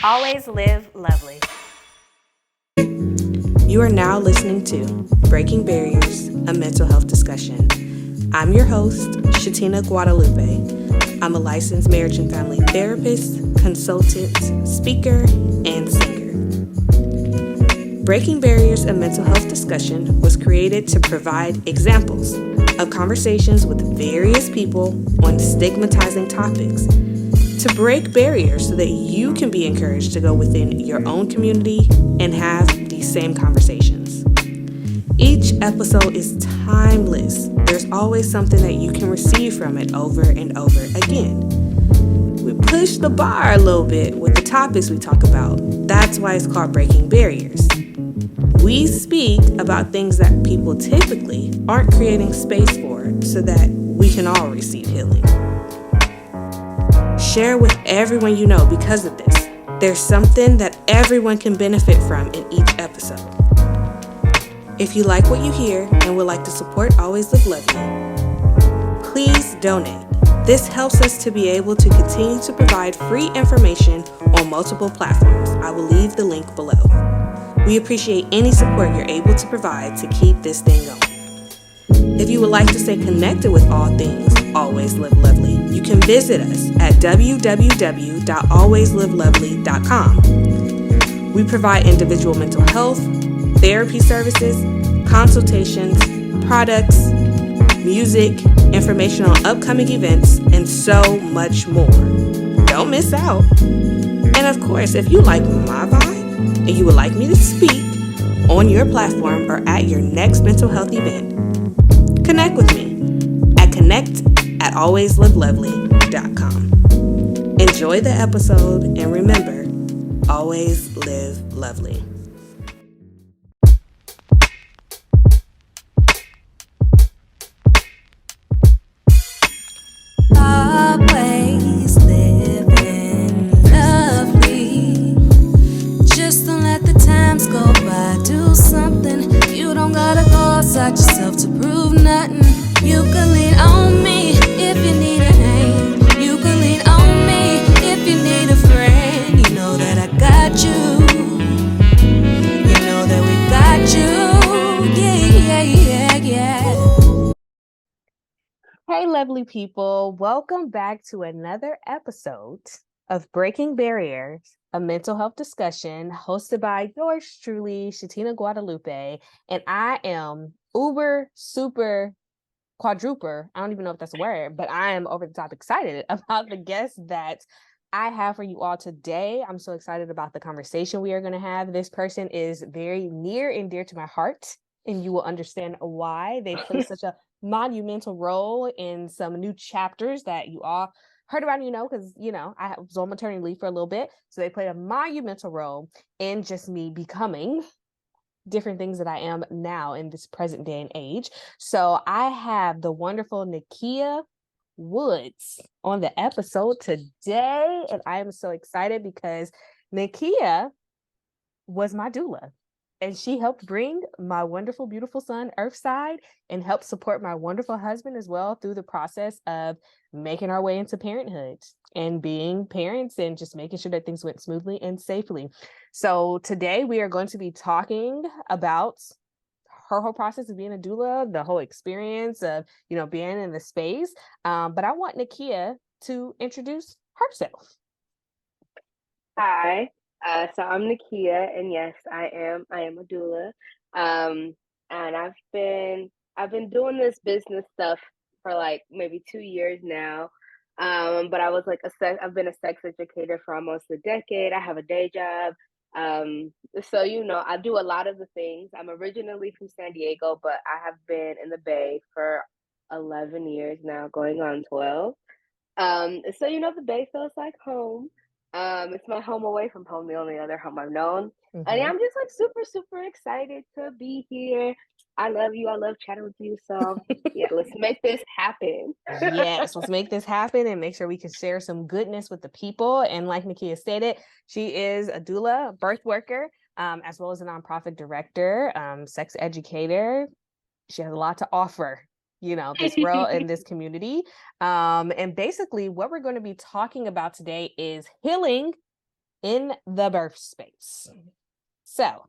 Always live lovely. You are now listening to Breaking Barriers, a mental health discussion. I'm your host, Chetina Guadalupe. I'm a licensed marriage and family therapist, consultant, speaker, and singer. Breaking Barriers, a mental health discussion was created to provide examples of conversations with various people on stigmatizing topics, to break barriers so that you can be encouraged to go within your own community and have these same conversations. Each episode is timeless. There's always something that you can receive from it over and over again. We push the bar a little bit with the topics we talk about. That's why it's called Breaking Barriers. We speak about things that people typically aren't creating space for so that we can all receive healing. Share with everyone you know because of this. There's something that everyone can benefit from in each episode. If you like what you hear and would like to support Always Live Lovely, please donate. This helps us to be able to continue to provide free information on multiple platforms. I will leave the link below. We appreciate any support you're able to provide to keep this thing going. If you would like to stay connected with all things Always Live Lovely, you can visit us at www.alwayslivelovely.com. We provide individual mental health, therapy services, consultations, products, music, information on upcoming events, and so much more. Don't miss out. And of course, if you like my vibe and you would like me to speak on your platform or at your next mental health event, connect with me at connect@alwayslivelovely.com. Enjoy the episode and remember, always live lovely. Always living lovely. Just don't let the times go by. Do something. You don't gotta go outside yourself to prove nothing. You can lean on me if you need a hand. You can lean on me if you need a friend. You know that I got you. You know that we got you. Yeah. Hey, lovely people. Welcome back to another episode of Breaking Barriers, a mental health discussion hosted by yours truly, Chetina Guadalupe. And I am uber, super, quadruper. I don't even know if that's a word, but I am over the top excited about the guest that I have for you all today. I'm so excited about the conversation we are going to have. This person is very near and dear to my heart, and you will understand why. They play such a monumental role in some new chapters that you all heard about, because, I was on maternity leave for a little bit. So they played a monumental role in just me becoming different things that I am now in this present day and age. So I have the wonderful Nakia Woods on the episode today, and I am so excited because Nakia was my doula, and she helped bring my wonderful, beautiful son Earthside and helped support my wonderful husband as well through the process of making our way into parenthood and being parents and just making sure that things went smoothly and safely. So today we are going to be talking about her whole process of being a doula, the whole experience of, being in the space. But I want Nakia to introduce herself. Hi, so I'm Nakia, and yes, I am a doula. And I've been doing this business stuff for like maybe 2 years now. But I've been a sex educator for almost a decade. I have a day job. So I do a lot of the things. I'm originally from San Diego, but I have been in the Bay for 11 years now, going on 12. So the Bay feels like home. It's my home away from home, the only other home I've known. Mhm. And I'm just like super, super excited to be here. I love you. I love chatting with you. So yeah, let's make this happen. Yes, let's make this happen and make sure we can share some goodness with the people. And like Nakia stated, she is a doula, a birth worker, as well as a nonprofit director, sex educator. She has a lot to offer, this world and this community. And basically what we're going to be talking about today is healing in the birth space. So,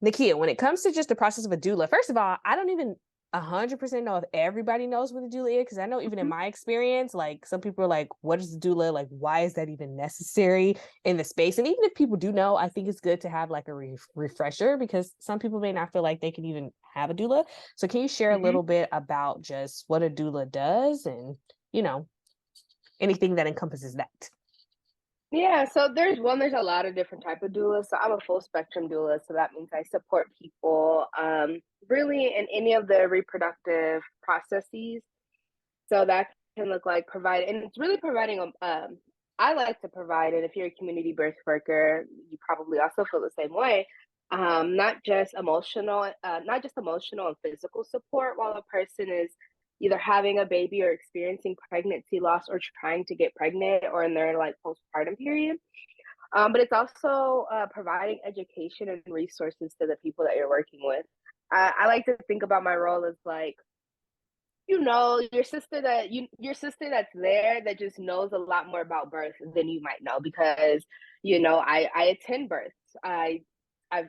Nakia, when it comes to just the process of a doula, first of all, I don't even 100% know if everybody knows what a doula is, because I know even in my experience, like some people are like, what is a doula? Like, why is that even necessary in the space? And even if people do know, I think it's good to have like a refresher, because some people may not feel like they can even have a doula. So can you share a little bit about just what a doula does and, you know, anything that encompasses that? Yeah, so there's a lot of different type of doulas. So I'm a full spectrum doula, so that means I support people really in any of the reproductive processes. So that can look like provide, and it's really providing. I like to provide, and if you're a community birth worker, you probably also feel the same way. Not just emotional and physical support while a person is either having a baby or experiencing pregnancy loss or trying to get pregnant or in their like postpartum period. But it's also providing education and resources to the people that you're working with. I like to think about my role as like, your sister that's there that just knows a lot more about birth than you might know, because I attend births. I've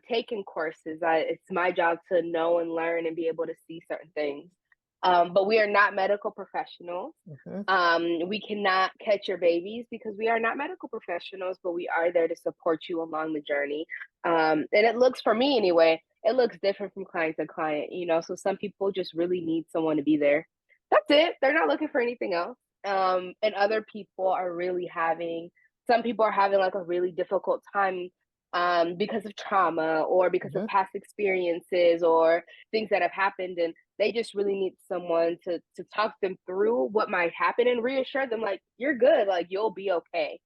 taken courses. It's my job to know and learn and be able to see certain things. But we are not medical professionals. We cannot catch your babies because we are not medical professionals, but we are there to support you along the journey. And it looks, for me anyway, it looks different from client to client, so some people just really need someone to be there. That's it. They're not looking for anything else. And other people are really some people are having like a really difficult time because of trauma or because of past experiences or things that have happened. And they just really need someone to talk them through what might happen and reassure them, like, you're good, like, you'll be okay.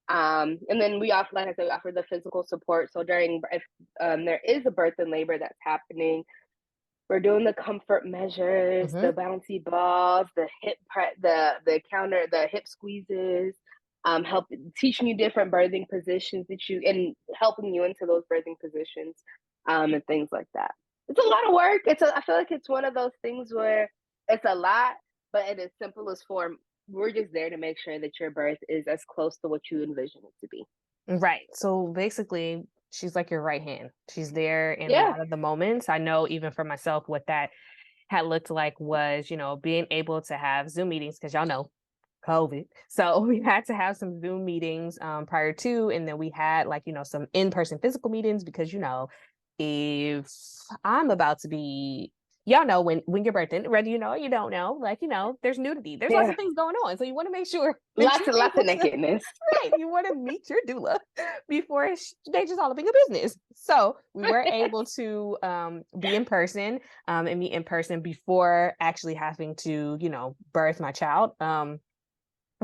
And then we offer, like I said, we offer the physical support. So if there is a birth and labor that's happening, we're doing the comfort measures, the bouncy balls, the hip squeezes, teaching you different birthing positions and helping you into those birthing positions, and things like that. It's a lot of work. I feel like it's one of those things where it's a lot, but in its simplest form, we're just there to make sure that your birth is as close to what you envision it to be. Right. So basically, she's like your right hand. She's there in a Yeah. lot of the moments. I know even for myself, what that had looked like was, being able to have Zoom meetings, because y'all know COVID. So we had to have some Zoom meetings prior to, and then we had like, some in-person physical meetings, because, if I'm about to be, y'all know when you're birthing, whether you know or you don't know, like, there's nudity, there's lots of things going on. So you want to make sure that Lots of nakedness. right, you want to meet your doula before they just all up in your business. So we were able to be in person and meet in person before actually having to, birth my child. Of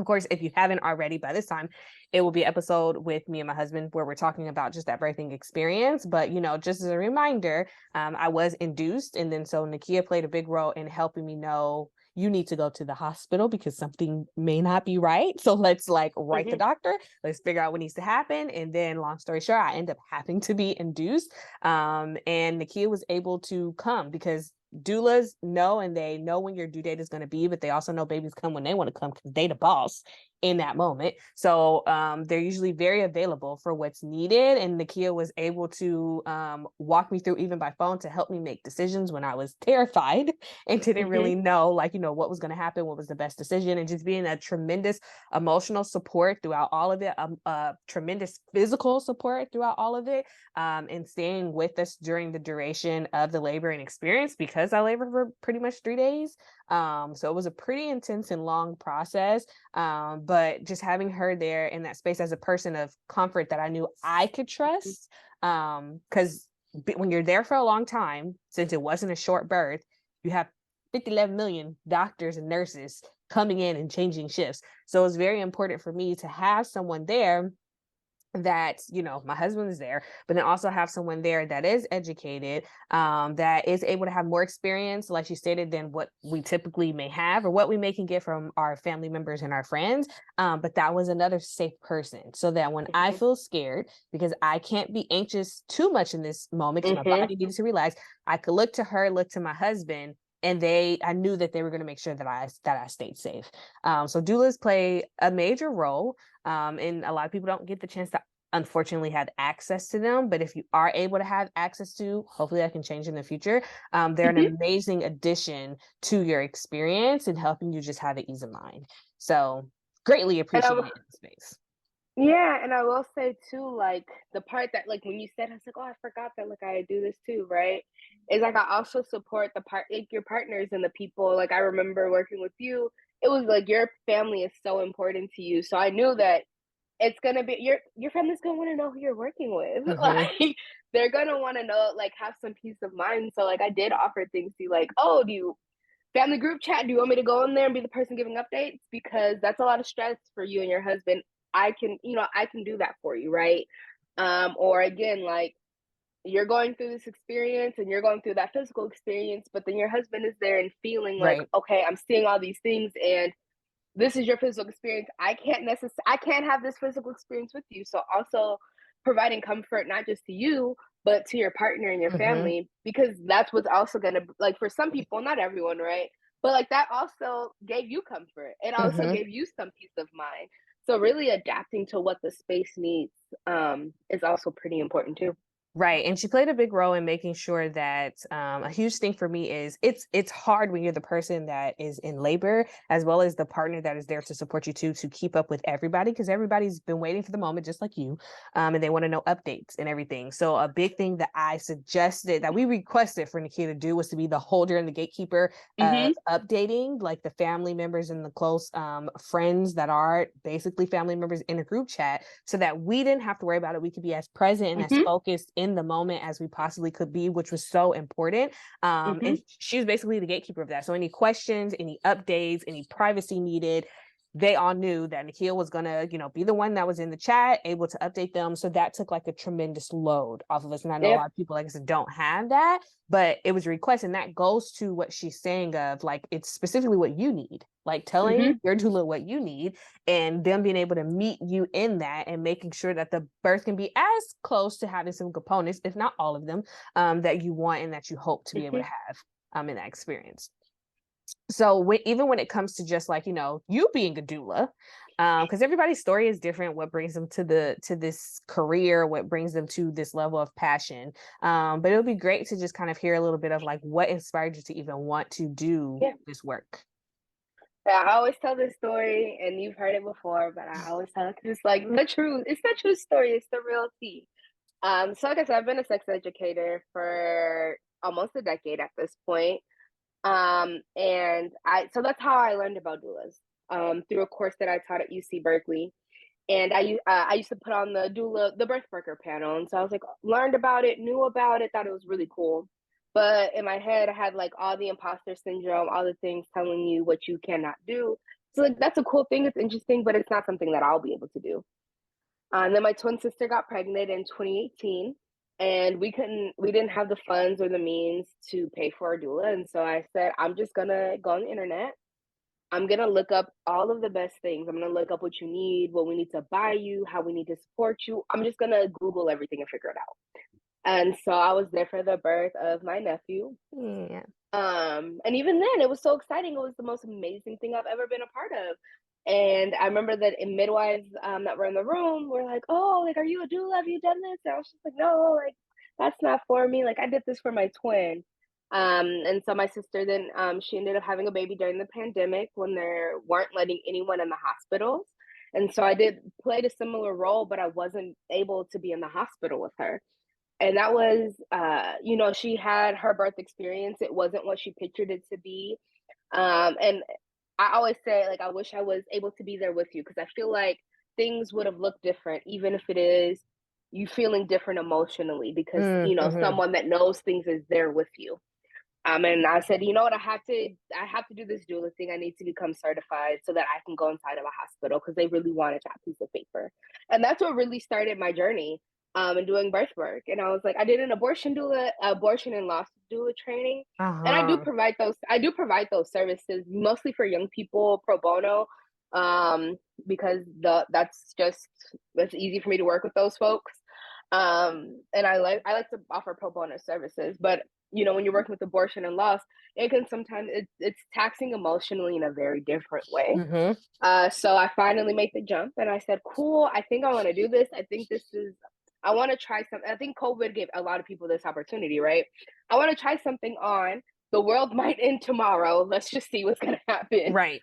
course, if you haven't already by this time, it will be an episode with me and my husband where we're talking about just that birthing experience. But, just as a reminder, I was induced. And then so Nakia played a big role in helping me know you need to go to the hospital because something may not be right. So let's like write the doctor. Let's figure out what needs to happen. And then long story short, I end up having to be induced. And Nakia was able to come because doulas know, and they know when your due date is going to be, but they also know babies come when they want to come because they the boss in that moment. So they're usually very available for what's needed. And Nakia was able to walk me through even by phone to help me make decisions when I was terrified and didn't really know, like, what was going to happen, what was the best decision, and just being a tremendous emotional support throughout all of it, tremendous physical support throughout all of it, and staying with us during the duration of the labor and experience, because I labored for pretty much 3 days. So it was a pretty intense and long process. But just having her there in that space as a person of comfort that I knew I could trust, because when you're there for a long time, since it wasn't a short birth, you have 11 million doctors and nurses coming in and changing shifts. So it's very important for me to have someone there that, my husband is there, but then also have someone there that is educated, that is able to have more experience, like she stated, than what we typically may have or what we may can get from our family members and our friends. But that was another safe person, so that when I feel scared, because I can't be anxious too much in this moment because my body needs to relax, I could look to her, look to my husband, and I knew that they were going to make sure that I stayed safe. So doulas play a major role. And a lot of people don't get the chance to unfortunately had access to them, but if you are able to have access to, hopefully that can change in the future. They're an amazing addition to your experience and helping you just have an ease of mind. So greatly appreciate it in the space. Yeah, and I will say too, like the part that like when you said, I was like, oh, I forgot that like I do this too, right? Is like I also support the part like your partners and the people. Like I remember working with you, it was like your family is so important to you. So I knew that it's gonna be your family's gonna want to know who you're working with. Like they're gonna want to know, like have some peace of mind. So like I did offer things to you, like, oh, do you family group chat? Do you want me to go in there and be the person giving updates? Because that's a lot of stress for you and your husband. I can, I can do that for you, right? Or again, like you're going through this experience and you're going through that physical experience, but then your husband is there and feeling like, Right. okay, I'm seeing all these things and this is your physical experience. I can't have this physical experience with you. So also providing comfort not just to you, but to your partner and your family, because that's what's also gonna like for some people, not everyone, right? But like that also gave you comfort. It also gave you some peace of mind. So really adapting to what the space needs is also pretty important too. Right. And she played a big role in making sure that a huge thing for me is it's hard when you're the person that is in labor as well as the partner that is there to support you too, to keep up with everybody, because everybody's been waiting for the moment just like you, and they want to know updates and everything. So a big thing that I suggested, that we requested for Nakia to do, was to be the holder and the gatekeeper of updating like the family members and the close friends that are basically family members in a group chat, so that we didn't have to worry about it. We could be as present and as focused in the moment as we possibly could be, which was so important. And she was basically the gatekeeper of that. So any questions, any updates, any privacy needed, they all knew that Nakia was gonna, be the one that was in the chat, able to update them. So that took like a tremendous load off of us. And I know a Yep. lot of people, like I said, don't have that, but it was a request. And that goes to what she's saying of like, it's specifically what you need, like telling your doula what you need and them being able to meet you in that and making sure that the birth can be as close to having some components, if not all of them, that you want and that you hope to be able to have in that experience. So even when it comes to just like, you being a doula, because everybody's story is different, what brings them to this career, what brings them to this level of passion. But it would be great to just kind of hear a little bit of like what inspired you to even want to do this work. Yeah, I always tell this story, and you've heard it before, but I always tell it 'cause it's like the truth. It's the true story. It's the real tea. So like I said, I've been a sex educator for almost a decade at this point. And so that's how I learned about doulas, through a course that I taught at UC Berkeley. And I used to put on the birth worker panel, and so I was like learned about it, knew about it, thought it was really cool. But in my head, I had like all the imposter syndrome, all the things telling you what you cannot do. So like that's a cool thing, it's interesting, but it's not something that I'll be able to do. And then my twin sister got pregnant in 2018, and we didn't have the funds or the means to pay for a doula. And so I said, I'm just gonna go on the internet. I'm gonna look up all of the best things. I'm gonna look up what you need, what we need to buy you, how we need to support you. I'm just gonna Google everything and figure it out. And so I was there for the birth of my nephew. Yeah. And even then, it was so exciting. It was the most amazing thing I've ever been a part of. And I remember that in midwives that were in the room were like, "Oh, like, are you a doula? Have you done this?" And I was just like, "No, like, that's not for me. Like, I did this for my twin." And so my sister then she ended up having a baby during the pandemic when there weren't letting anyone in the hospitals. And so I did played a similar role, but I wasn't able to be in the hospital with her. And that was, she had her birth experience. It wasn't what she pictured it to be. And I always say, like, I wish I was able to be there with you because I feel like things would have looked different, even if it is you feeling different emotionally, because, someone that knows things is there with you. And I said, you know what, I have to do this doula thing. I need to become certified so that I can go inside of a hospital because they really wanted that piece of paper. And that's what really started my journey and doing birth work. And I was like, I did an abortion and loss doula training. And I do provide those services mostly for young people pro bono, because that's easy for me to work with those folks. And I like to offer pro bono services, but when you're working with abortion and loss, it can sometimes it's taxing emotionally in a very different way. Mm-hmm. So I finally made the jump and I said, cool, I think I want to do this. I want to try something. I think COVID gave a lot of people this opportunity, right? I want to try something on. The world might end tomorrow. Let's just see what's going to happen. Right.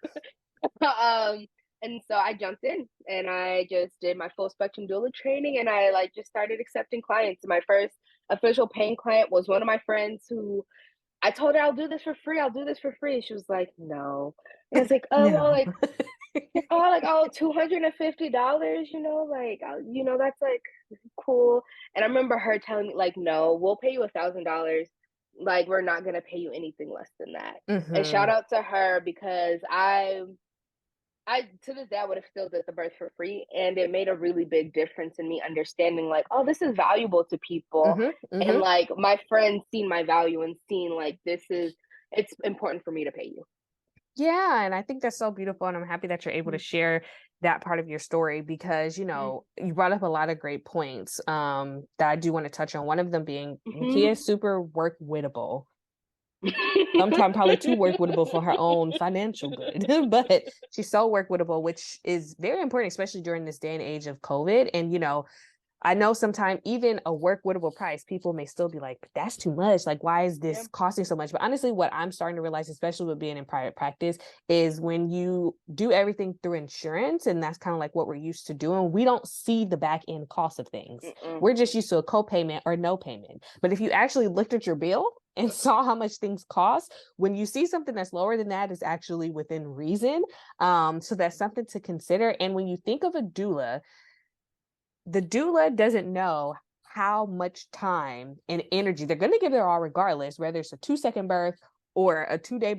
And so I jumped in and I just did my full spectrum doula training and I like just started accepting clients. My first official paying client was one of my friends who I told her I'll do this for free. I'll do this for free. She was like, no. And I was like, oh well, No. $250, that's like cool. And I remember her telling me, like, no, we'll pay you $1,000. Like, we're not gonna pay you anything less than that. And Mm-hmm. shout out to her because I to this day I would have still did the birth for free, and it made a really big difference in me understanding like, oh, this is valuable to people, Mm-hmm. and Mm-hmm. like my friends seen my value and seen like it's important for me to pay you. Yeah, and I think that's so beautiful, and I'm happy that you're able to share that part of your story because you brought up a lot of great points that I do want to touch on. One of them being Nakia Mm-hmm. is super work wittable. Sometimes probably too work wittable for her own financial good, but she's so work wittable, which is very important, especially during this day and age of COVID. And I know sometimes even a work wittable price, people may still be like, that's too much. Like, why is Yeah. this costing so much? But honestly, what I'm starting to realize, especially with being in private practice, is when you do everything through insurance, and that's kind of like what we're used to doing, we don't see the back end cost of things. Mm-mm. We're just used to a co-payment or no payment. But if you actually looked at your bill and saw how much things cost, when you see something that's lower than that, is actually within reason. So that's something to consider. And when you think of a doula, the doula doesn't know how much time and energy they're going to give their all, regardless, whether it's a 2-second birth or a 2-day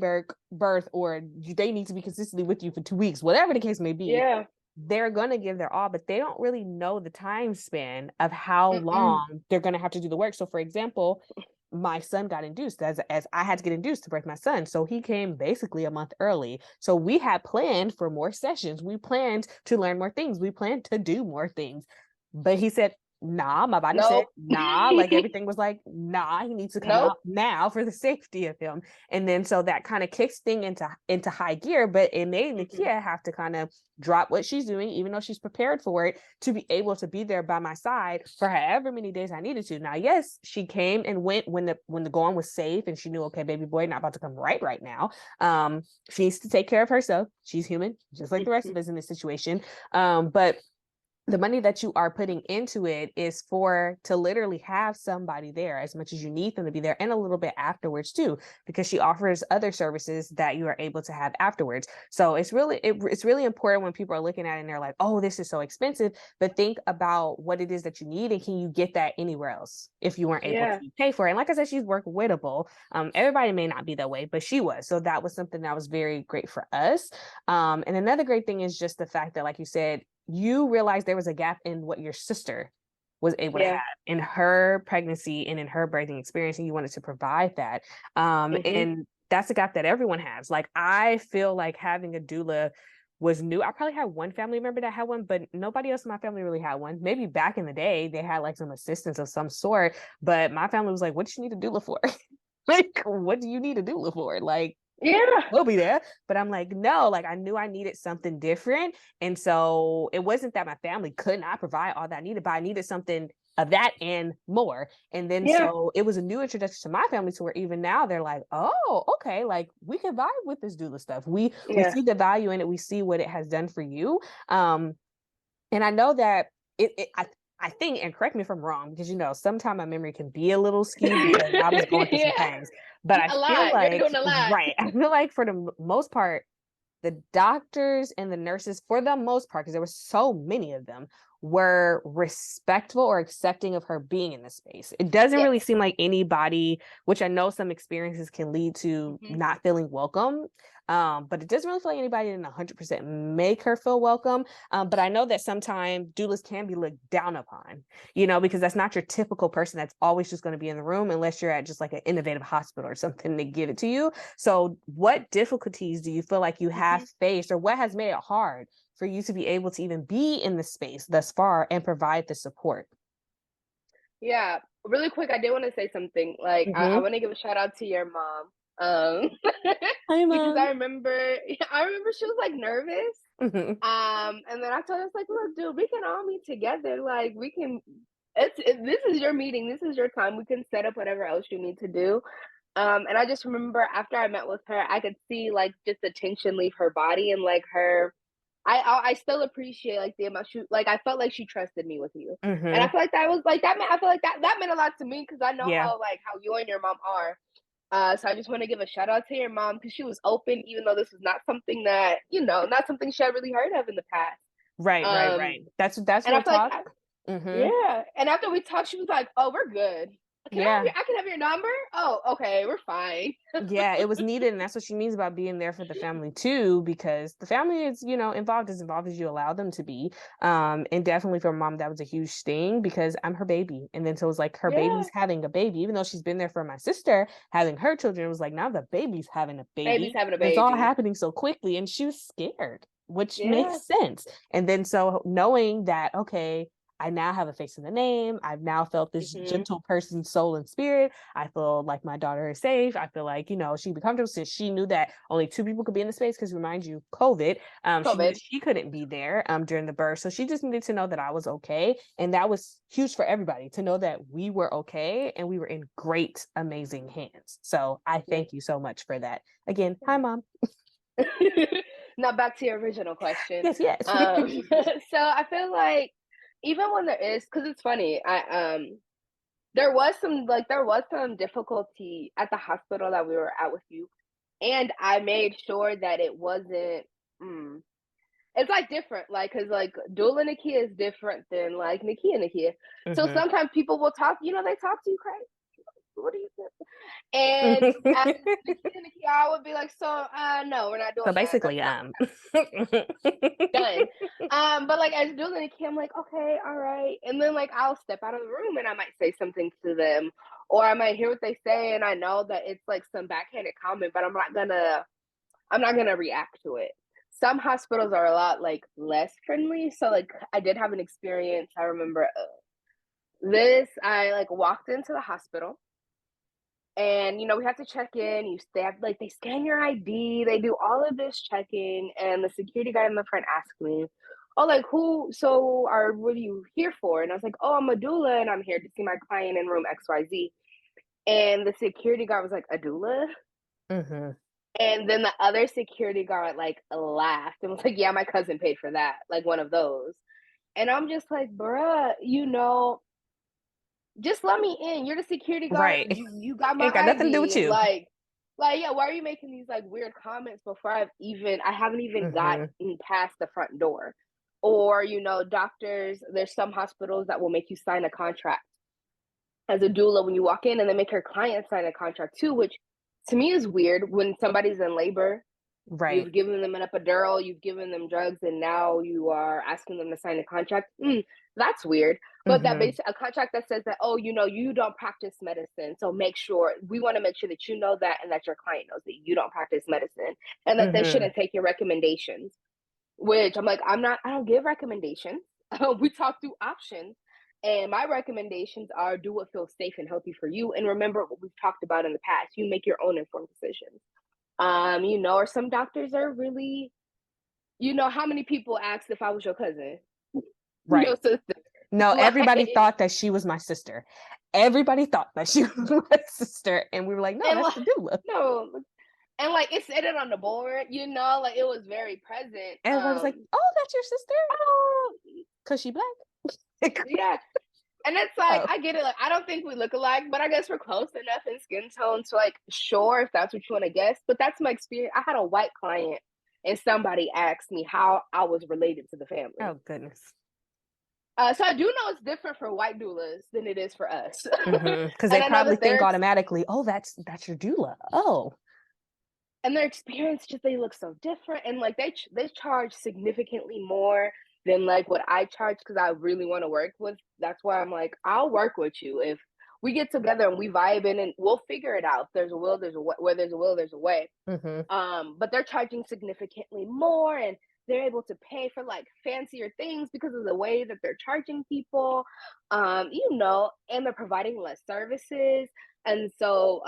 birth, or they need to be consistently with you for 2 weeks, whatever the case may be. Yeah. They're going to give their all, but they don't really know the time span of how Mm-mm. long they're going to have to do the work. So for example, my son got induced as I had to get induced to birth my son. So he came basically a month early. So we had planned for more sessions. We planned to learn more things. We planned to do more things. But he said, nah, my body said, Nope. nah, like everything was like, nah, he needs to come Nope. out now for the safety of him. And then so that kind of kicks thing into high gear, but it made Mm-hmm. Nakia have to kind of drop what she's doing, even though she's prepared for it, to be able to be there by my side for however many days I needed to. Now, yes, she came and went when the going was safe and she knew, okay, baby boy, not about to come right now. She needs to take care of herself. She's human, just like the rest of us in this situation. But the money that you are putting into it is to literally have somebody there as much as you need them to be there, and a little bit afterwards too, because she offers other services that you are able to have afterwards. So it's really important when people are looking at it and they're like, oh, this is so expensive, but think about what it is that you need, and can you get that anywhere else if you weren't able Yeah. to pay for it. And like I said, she's work wittable. Everybody may not be that way, but she was. So that was something that was very great for us. And another great thing is just the fact that, like you said, you realized there was a gap in what your sister was able to Yeah. have in her pregnancy and in her birthing experience, and you wanted to provide that. Mm-hmm. And that's a gap that everyone has. Like, I feel like having a doula was new. I probably had one family member that had one, but nobody else in my family really had one. Maybe back in the day they had like some assistance of some sort, but my family was like, what do you need a doula for? Like, what do you need a doula for? Like, Yeah. we'll be there. But I'm like, no, like, I knew I needed something different. And so it wasn't that my family could not provide all that I needed, but I needed something of that and more. And then Yeah. so it was a new introduction to my family, to where even now they're like, oh, okay, like we can vibe with this doula stuff. We Yeah. see the value in it. We see what it has done for you. Um, and I know that I think, and correct me if I'm wrong, because sometimes my memory can be a little skewed because I was going through some Yeah. things. But I A feel lot. You're like, doing a lot. right, I feel like for the most part, the doctors and the nurses, for the most part, because there were so many of them, were respectful or accepting of her being in the space. It doesn't Yes. really seem like anybody, which I know some experiences can lead to Mm-hmm. not feeling welcome. But it doesn't really feel like anybody didn't 100% make her feel welcome. But I know that sometimes doulas can be looked down upon, because that's not your typical person that's always just going to be in the room, unless you're at just like an innovative hospital or something to give it to you. So what difficulties do you feel like you have faced, or what has made it hard for you to be able to even be in the space thus far and provide the support? Yeah, really quick, I did want to say something. Like, I Mm-hmm. want to give a shout out to your mom. Um, Hi, because mom. I remember she was like nervous. Mm-hmm. And then I told her, like, look, dude, we can all meet together. Like, we can. This is your meeting. This is your time. We can set up whatever else you need to do. And I just remember after I met with her, I could see like just the tension leave her body and like her. I still appreciate like the amount she like. I felt like she trusted me with you, and I Mm-hmm. feel like that was like that. I feel like that meant a lot to me because I know Yeah. how you and your mom are. So I just want to give a shout out to your mom because she was open, even though this was not something that not something she had really heard of in the past. Right, right, Um, right. That's and I real feel like talk. Mm-hmm. yeah. And after we talked, she was like, "Oh, we're good. Yeah. I can have your number. Oh, okay, we're fine." Yeah, it was needed, and that's what she means about being there for the family too, because the family is, involved as you allow them to be. And definitely for mom, that was a huge thing because I'm her baby. And then so it was like her Yeah, baby's having a baby, even though she's been there for my sister having her children, it was like now the baby's having a baby's baby. having a And it's all baby. happening so quickly, and she was scared, which Yeah. makes sense. And then so knowing that, okay, I now have a face in the name. I've now felt this Hmm. gentle person's soul and spirit. I feel like my daughter is safe. I feel like, she'd be comfortable since she knew that only two people could be in the space because remind you, COVID. She knew COVID. that she couldn't be there during the birth. So she just needed to know that I was okay. And that was huge for everybody to know that we were okay and we were in great, amazing hands. So I Yeah. thank you so much for that. Again, hi mom. Now back to your original question. Yes, yes. So I feel like even when there is, because it's funny, there was some difficulty at the hospital that we were at with you, and I made sure that it wasn't. Mm, it's like different, like because like Doula Nakia is different than like Nakia. So Hmm. sometimes people will talk, they talk to you crazy. What do you think? And as Nakia, I would be like, so no, we're not So doing that. That's basically, not done. But like as Doula Nakia, I'm like, okay, all right. And then like I'll step out of the room and I might say something to them, or I might hear what they say, and I know that it's like some backhanded comment, but I'm not gonna react to it. Some hospitals are a lot like less friendly. So like I did have an experience. I remember this. I like walked into the hospital, and we have to check in. They scan your ID. They do all of this checking, and the security guy in the front asked me, "Oh, like who? So what are you here for?" And I was like, "Oh, I'm a doula, and I'm here to see my client in room XYZ." And the security guard was like, "A doula?" Hmm. And then the other security guard like laughed and was like, "Yeah, my cousin paid for that." Like one of those. And I'm just like, bruh, just let me in. You're the security guard. Right. You got my Ain't got nothing to do with ID. you. Like yeah, why are you making these like weird comments before I haven't even Hmm. gotten past the front door? Or, doctors, there's some hospitals that will make you sign a contract as a doula when you walk in, and they make your client sign a contract too, which to me is weird when somebody's in labor. Right. You've given them an epidural, you've given them drugs, and now you are asking them to sign a contract. That's weird. But that Hmm. basic a contract that says that, oh, you don't practice medicine, so we want to make sure that you know that, and that your client knows that you don't practice medicine, and that they Hmm. shouldn't take your recommendations. Which I'm like, I don't give recommendations. We talk through options. And my recommendations are do what feels safe and healthy for you. And remember what we've talked about in the past. You make your own informed decisions. Or some doctors are really, how many people asked if I was your cousin, your Right. sister? No, everybody Like, thought that she was my sister. Everybody thought that she was my sister. And we were like, no, and that's like, the doula. no, and like it said it on the board, like it was very present. And everybody was like, oh, that's your sister? Oh, Because she black. yeah. And it's like, Oh, I get it. Like, I don't think we look alike, but I guess we're close enough in skin tone to like, sure, if that's what you want to guess. But that's my experience. I had a white client, and somebody asked me how I was related to the family. oh goodness. So I do know it's different for white doulas than it is for us. Because they And I know probably that think automatically, oh, that's your doula. Oh. their experience just they look so different, and like they charge significantly more than like what I charge because I really want to work with. That's why I'm like, I'll work with you if we get together and we vibe in, and we'll figure it out. If there's a will, there's a way. Where there's a will, there's a way. Hmm. But they're charging significantly more, and they're able to pay for like fancier things because of the way that they're charging people, you know, and they're providing less services. And so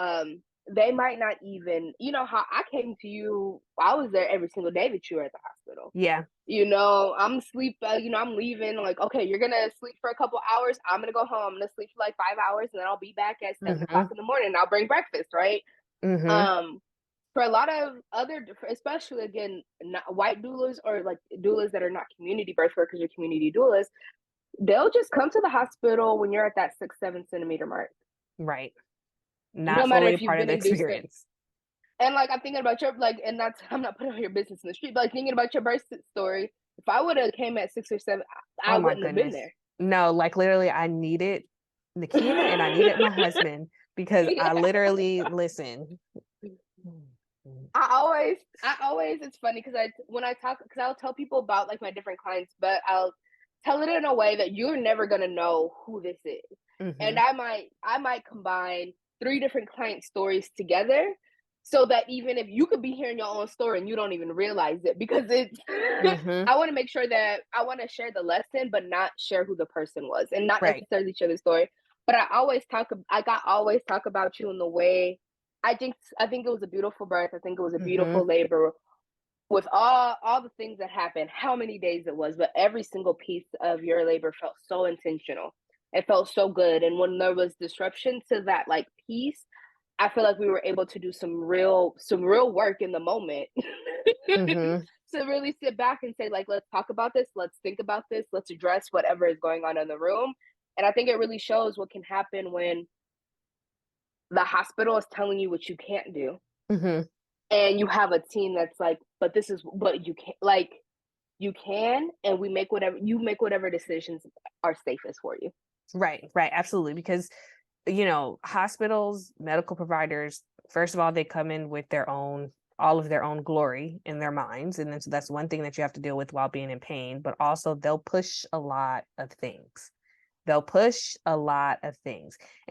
they might not even, you know, how I came to you, I was there every single day that you were at the hospital. Yeah. You know, I'm you know, I'm leaving, like, okay, you're gonna sleep for a couple hours, I'm gonna go home, I'm gonna sleep for like 5 hours, and then I'll be back at 7 o'clock in the morning, and I'll bring breakfast, right? For a lot of other, especially again, not white doulas or like doulas that are not community birth workers or community doulas, they'll just come to the hospital when you're at that 6-7 centimeter mark. Right. No Not matter fully a if you've part of been the induced. experience. And like, I'm thinking about your, like, and that's, I'm not putting all your business in the street, but like thinking about your birth story, if I would have came at 6 or 7, I Oh my wouldn't have been goodness. there. No, like literally I needed Nakia and I needed my husband because I literally, listen. I always, it's funny because when I talk, because I'll tell people about like my different clients, but I'll tell it in a way that you're never gonna know who this is. And I might combine 3 different client stories together, so that even if you could be hearing your own story and you don't even realize it, because it's I want to make sure that I want to share the lesson, but not share who the person was, and not Right. necessarily share the story. But I always talk about you in the way I think it was a beautiful birth. I think it was a beautiful labor with all the things that happened, how many days it was, but every single piece of your labor felt so intentional. It felt so good. And when there was disruption to that like piece, I feel like we were able to do some real work in the moment. To really sit back and say, like, let's talk about this, let's think about this, let's address whatever is going on in the room. And I think it really shows what can happen when the hospital is telling you what you can't do. And you have a team that's like, but you can't, like, you can, and we make whatever decisions are safest for you. Right. Absolutely. Because, you know, hospitals, medical providers, first of all, they come in with all of their own glory in their minds. And then so that's one thing that you have to deal with while being in pain, but also they'll push a lot of things. And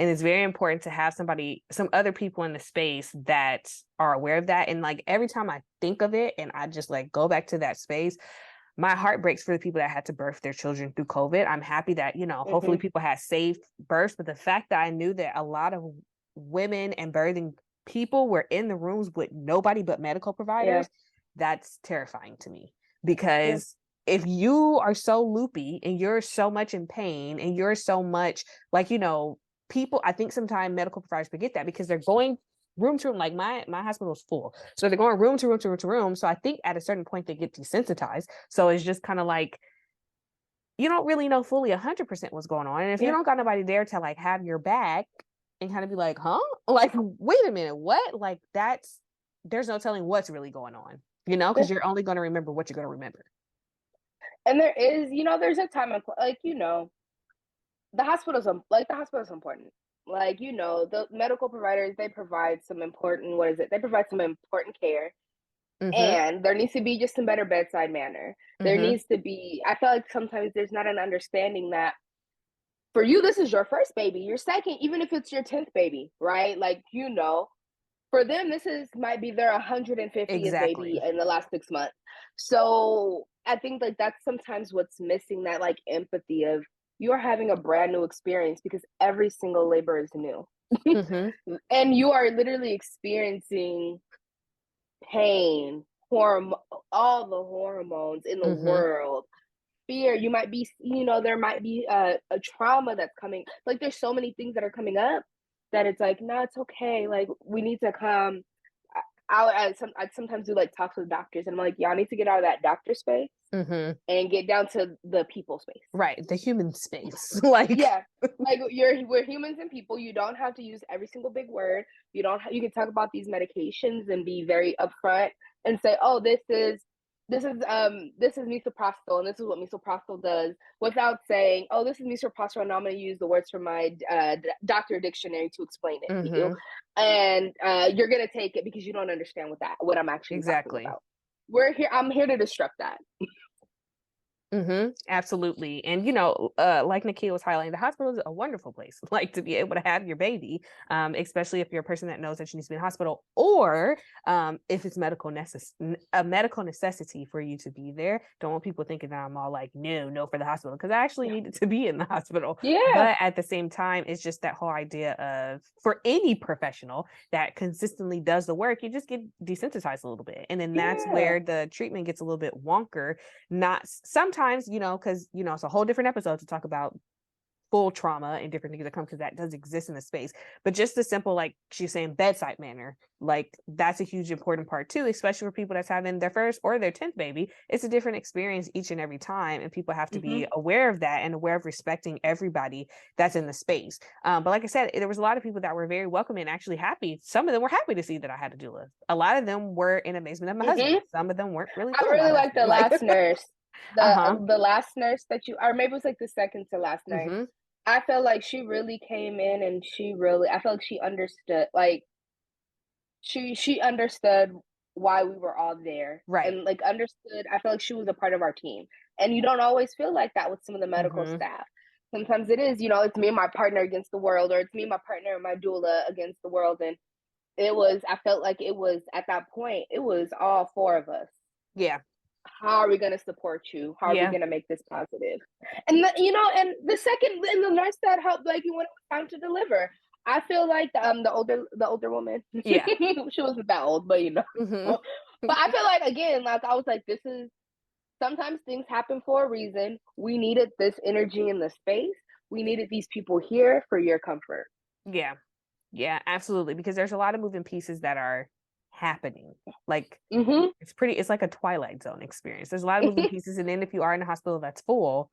it's very important to have some other people in the space that are aware of that. And like every time I think of it and I just like go back to that space, my heart breaks for the people that had to birth their children through COVID. I'm happy that, you know, hopefully people had safe births, but the fact that I knew that a lot of women and birthing people were in the rooms with nobody but medical providers, that's terrifying to me. Because if you are so loopy and you're so much in pain and you're so much like, you know, people, I think sometimes medical providers forget that because they're going room to room. Like my hospital is full, so they're going room to room to room to room. So I think at a certain point they get desensitized. So it's just kind of like you don't really know fully 100% what's going on, and if you don't got nobody there to like have your back and kind of be like, huh, like wait a minute, what? Like there's no telling what's really going on, you know, because you're only going to remember what you're going to remember. And there is, you know, there's a time like, you know, the hospital's important. Like, you know, the medical providers, they provide some important, they provide some important care. And there needs to be just some better bedside manner. There needs to be, I feel like sometimes there's not an understanding that for you, this is your first baby, your second, even if it's your 10th baby, right? Like, you know, for them, might be their 150th baby in the last 6 months. So I think like that's sometimes what's missing, that like empathy of you're having a brand new experience because every single labor is new. And you are literally experiencing pain, all the hormones in the world, fear. You might be, you know, there might be a trauma that's coming. Like there's so many things that are coming up that it's like, no, it's okay. Like we need to come. I sometimes do like talks with doctors, and I'm like, y'all need to get out of that doctor space and get down to the people space. Right, the human space. Like like we're humans and people. You don't have to use every single big word. You can talk about these medications and be very upfront and say, oh, this is misoprostol, and this is what misoprostol does, without saying, oh, this is misoprostol, and I'm going to use the words from my doctor dictionary to explain it to you, and you're going to take it because you don't understand what I'm actually talking about. I'm here to disrupt that. Absolutely. And like Nakia was highlighting, the hospital is a wonderful place, like to be able to have your baby, especially if you're a person that knows that you need to be in the hospital, or if it's a medical necessity for you to be there. Don't want people thinking that I'm all like, no for the hospital, because I actually needed to be in the hospital. Yeah. But at the same time, it's just that whole idea of, for any professional that consistently does the work, you just get desensitized a little bit. And then that's Yeah. where the treatment gets a little bit wonker. Not sometimes, because it's a whole different episode to talk about full trauma and different things that come, because that does exist in the space. But just the simple, like she's saying, bedside manner, like that's a huge important part too, especially for people that's having their first or their 10th baby. It's a different experience each and every time, and people have to Mm-hmm. be aware of that and aware of respecting everybody that's in the space. But like I said, there was a lot of people that were very welcoming and actually happy. Some of them were happy to see that I had a doula. A lot of them were in amazement of my husband. Some of them weren't really I feeling my really like husband. the last nurse. Uh-huh. The last nurse that you, or maybe it was like the second to last nurse. Mm-hmm. I felt like she really came in and I felt like she understood, like she understood why we were all there, Right. and like understood. I felt like she was a part of our team, and you don't always feel like that with some of the medical Mm-hmm. staff. Sometimes it is, it's me and my partner against the world, or it's me and my partner and my doula against the world. And I felt like it was, at that point, it was all four of us. Yeah. How are we going to support you? How are we Yeah. going to make this positive? And and the nurse that helped, like, when it was time to deliver, I feel like the older woman, Yeah. she wasn't that old, but Mm-hmm. but I feel like, again, like, I was like, this is, sometimes things happen for a reason. We needed this energy in the space. We needed these people here for your comfort. Yeah. Yeah, absolutely. Because there's a lot of moving pieces that are happening. Like Mm-hmm. it's like a Twilight Zone experience. There's a lot of moving pieces. And then if you are in a hospital that's full,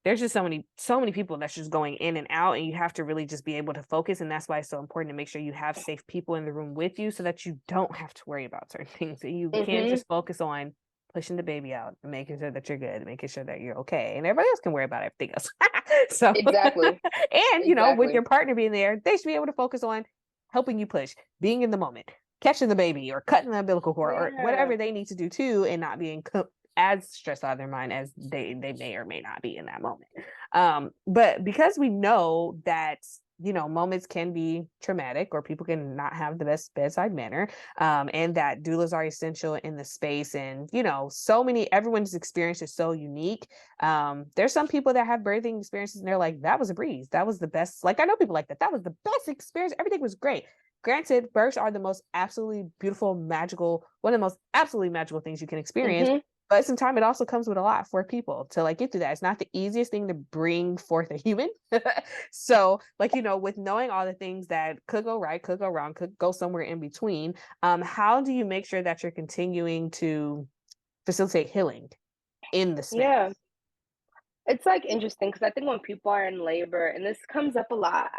there's just so many people that's just going in and out, and you have to really just be able to focus. And that's why it's so important to make sure you have safe people in the room with you, so that you don't have to worry about certain things, and you can Mm-hmm. just focus on pushing the baby out and making sure that you're good, making sure that you're okay, and everybody else can worry about everything else. So Exactly. and with Exactly. your partner being there, they should be able to focus on helping you push, being in the moment, catching the baby or cutting the umbilical cord or Yeah. whatever they need to do too, and not being as stressed out of their mind as they may or may not be in that moment. But because we know that moments can be traumatic, or people can not have the best bedside manner, and that doulas are essential in the space, and everyone's experience is so unique. There's some people that have birthing experiences and they're like, that was a breeze, that was the best. Like, I know people like that was the best experience, everything was great. Granted, births are the most absolutely beautiful, magical, one of the most absolutely magical things you can experience. Mm-hmm. But sometimes it also comes with a lot for people to like get through that. It's not the easiest thing to bring forth a human. So, like, with knowing all the things that could go right, could go wrong, could go somewhere in between, how do you make sure that you're continuing to facilitate healing in the space? Yeah. It's like interesting because I think when people are in labor, and this comes up a lot,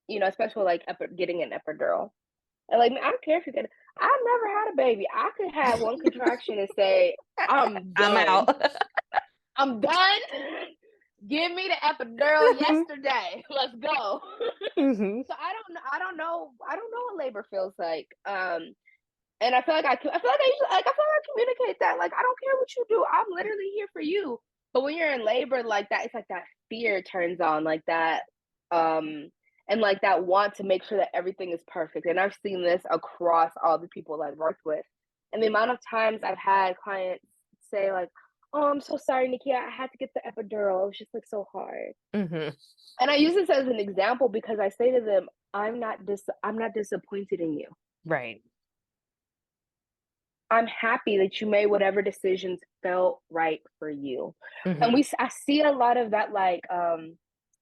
especially like getting an epidural. And like, I don't care if you get. I've never had a baby. I could have one contraction and say, I'm I'm done. out. I'm done. Give me the epidural yesterday. Let's go. Hmm. So I don't know. I don't know what labor feels like. And I feel like I feel like I communicate that. Like, I don't care what you do. I'm literally here for you. But when you're in labor like that, it's like that fear turns on, like that, and like that want to make sure that everything is perfect. And I've seen this across all the people I've worked with. And the amount of times I've had clients say like, "Oh, I'm so sorry, Nakia. I had to get the epidural. It was just like so hard." Hmm. And I use this as an example because I say to them, I'm not disappointed in you. Right. I'm happy that you made whatever decisions felt right for you. And Hmm. I see a lot of that, like,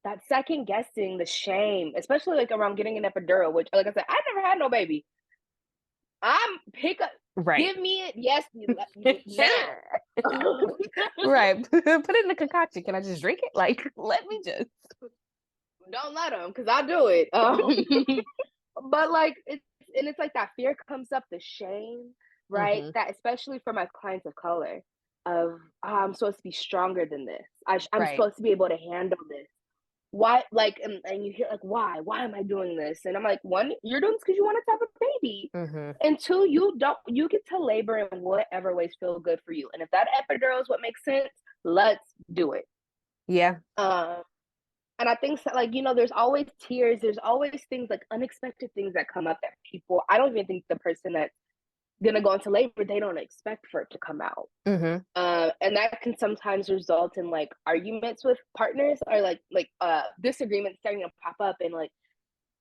that second guessing, the shame, especially like around getting an epidural, which, like I said, I never had no baby. Pick up, Right. give me it. Yes, now. Right. Put it in the concoction. Can I just drink it? Like, let me just. Don't let them, because I'll do it. But like, it's like that fear comes up, the shame, right? Hmm. That, especially for my clients of color, of, I'm supposed to be stronger than this. I'm Right. supposed to be able to handle this. why, like, and you hear like, why am I doing this? And I'm like, one, you're doing this because you want to have a baby. Mm-hmm. And two, you get to labor in whatever ways feel good for you. And if that epidural is what makes sense, let's do it. Yeah. And I think so, like, there's always tears, there's always things like unexpected things that come up that people, I don't even think the person that's gonna go into labor, they don't expect for it to come out. Mm-hmm. And that can sometimes result in like arguments with partners, or like disagreements starting to pop up, and like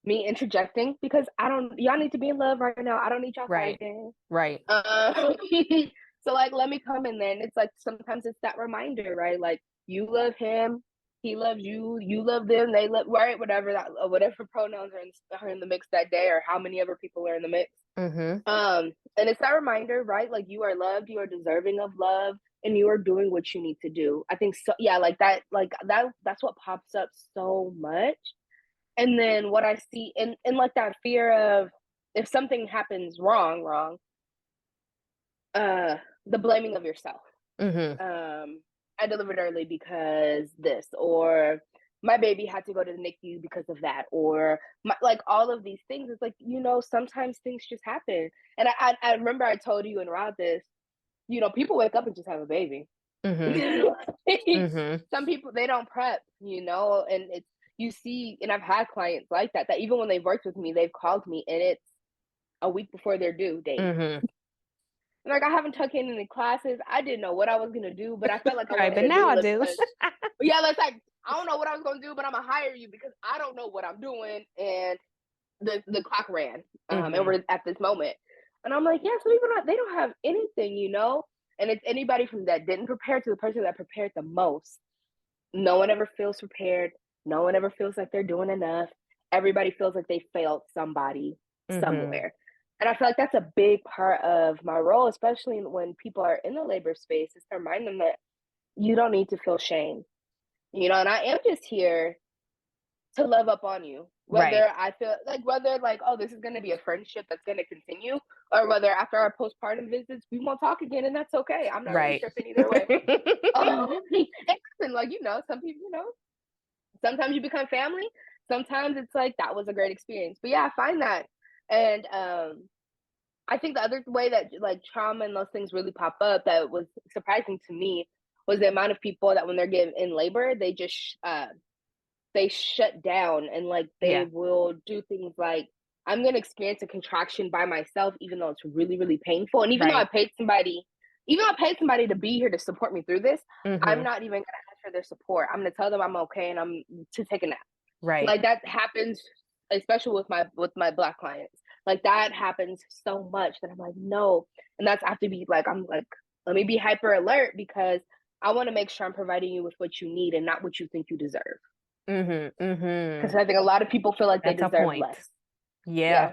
me interjecting because y'all need to be in love right now. I don't need y'all Right. fighting. Right. So like, let me come in there. And it's like, sometimes it's that reminder, right? Like, you love him, he loves you, you love them, they love, right? Whatever pronouns are in the mix that day, or how many other people are in the mix. Mm-hmm. And it's that reminder, right? Like, you are loved, you are deserving of love, and you are doing what you need to do. I think so. Yeah, that's what pops up so much. And then what I see in like that fear of, if something happens wrong, the blaming of yourself. Mm-hmm. I delivered early because this, or my baby had to go to the NICU because of that, or like all of these things. It's like, sometimes things just happen. And I remember I told you and Rod this, people wake up and just have a baby. Mm-hmm. Mm-hmm. Some people, they don't prep, and it's, you see, and I've had clients like that even when they've worked with me, they've called me and it's a week before their due date. Mm-hmm. Like, I haven't taken any classes. I didn't know what I was gonna do, but I felt like I Right, wanted but a now I doula do. because, yeah, that's like, I don't know what I was gonna do, but I'm gonna hire you because I don't know what I'm doing, and the clock ran, and Mm-hmm. we're at this moment, and I'm like, yeah, so people they don't have anything, and it's anybody from that didn't prepare to the person that prepared the most. No one ever feels prepared. No one ever feels like they're doing enough. Everybody feels like they failed somebody Mm-hmm. somewhere. And I feel like that's a big part of my role, especially when people are in the labor space, is to remind them that you don't need to feel shame. And I am just here to love up on you. Right. Whether like, oh, this is going to be a friendship that's going to continue, or whether after our postpartum visits, we won't talk again, and that's okay. I'm not really Right. tripping either way. And like, some people, sometimes you become family. Sometimes it's like, that was a great experience. But yeah, I find that. And I think the other way that like trauma and those things really pop up that was surprising to me was the amount of people that when they're getting in labor, they just they shut down, and like they Yeah. will do things like, I'm gonna experience a contraction by myself, even though it's really, really painful. And even though I Right. paid somebody, to be here to support me through this, I'm Mm-hmm. not even gonna ask for their support. I'm gonna tell them I'm okay and I'm to take a nap. Right. Like, that happens, especially with my Black clients. Like, that happens so much that I'm like, no. And that's, I have to be like, I'm like, let me be hyper alert, because I want to make sure I'm providing you with what you need and not what you think you deserve. Mm-hmm. Mm-hmm. Because I think a lot of people feel like they That's a deserve point. less. Yeah, Yeah.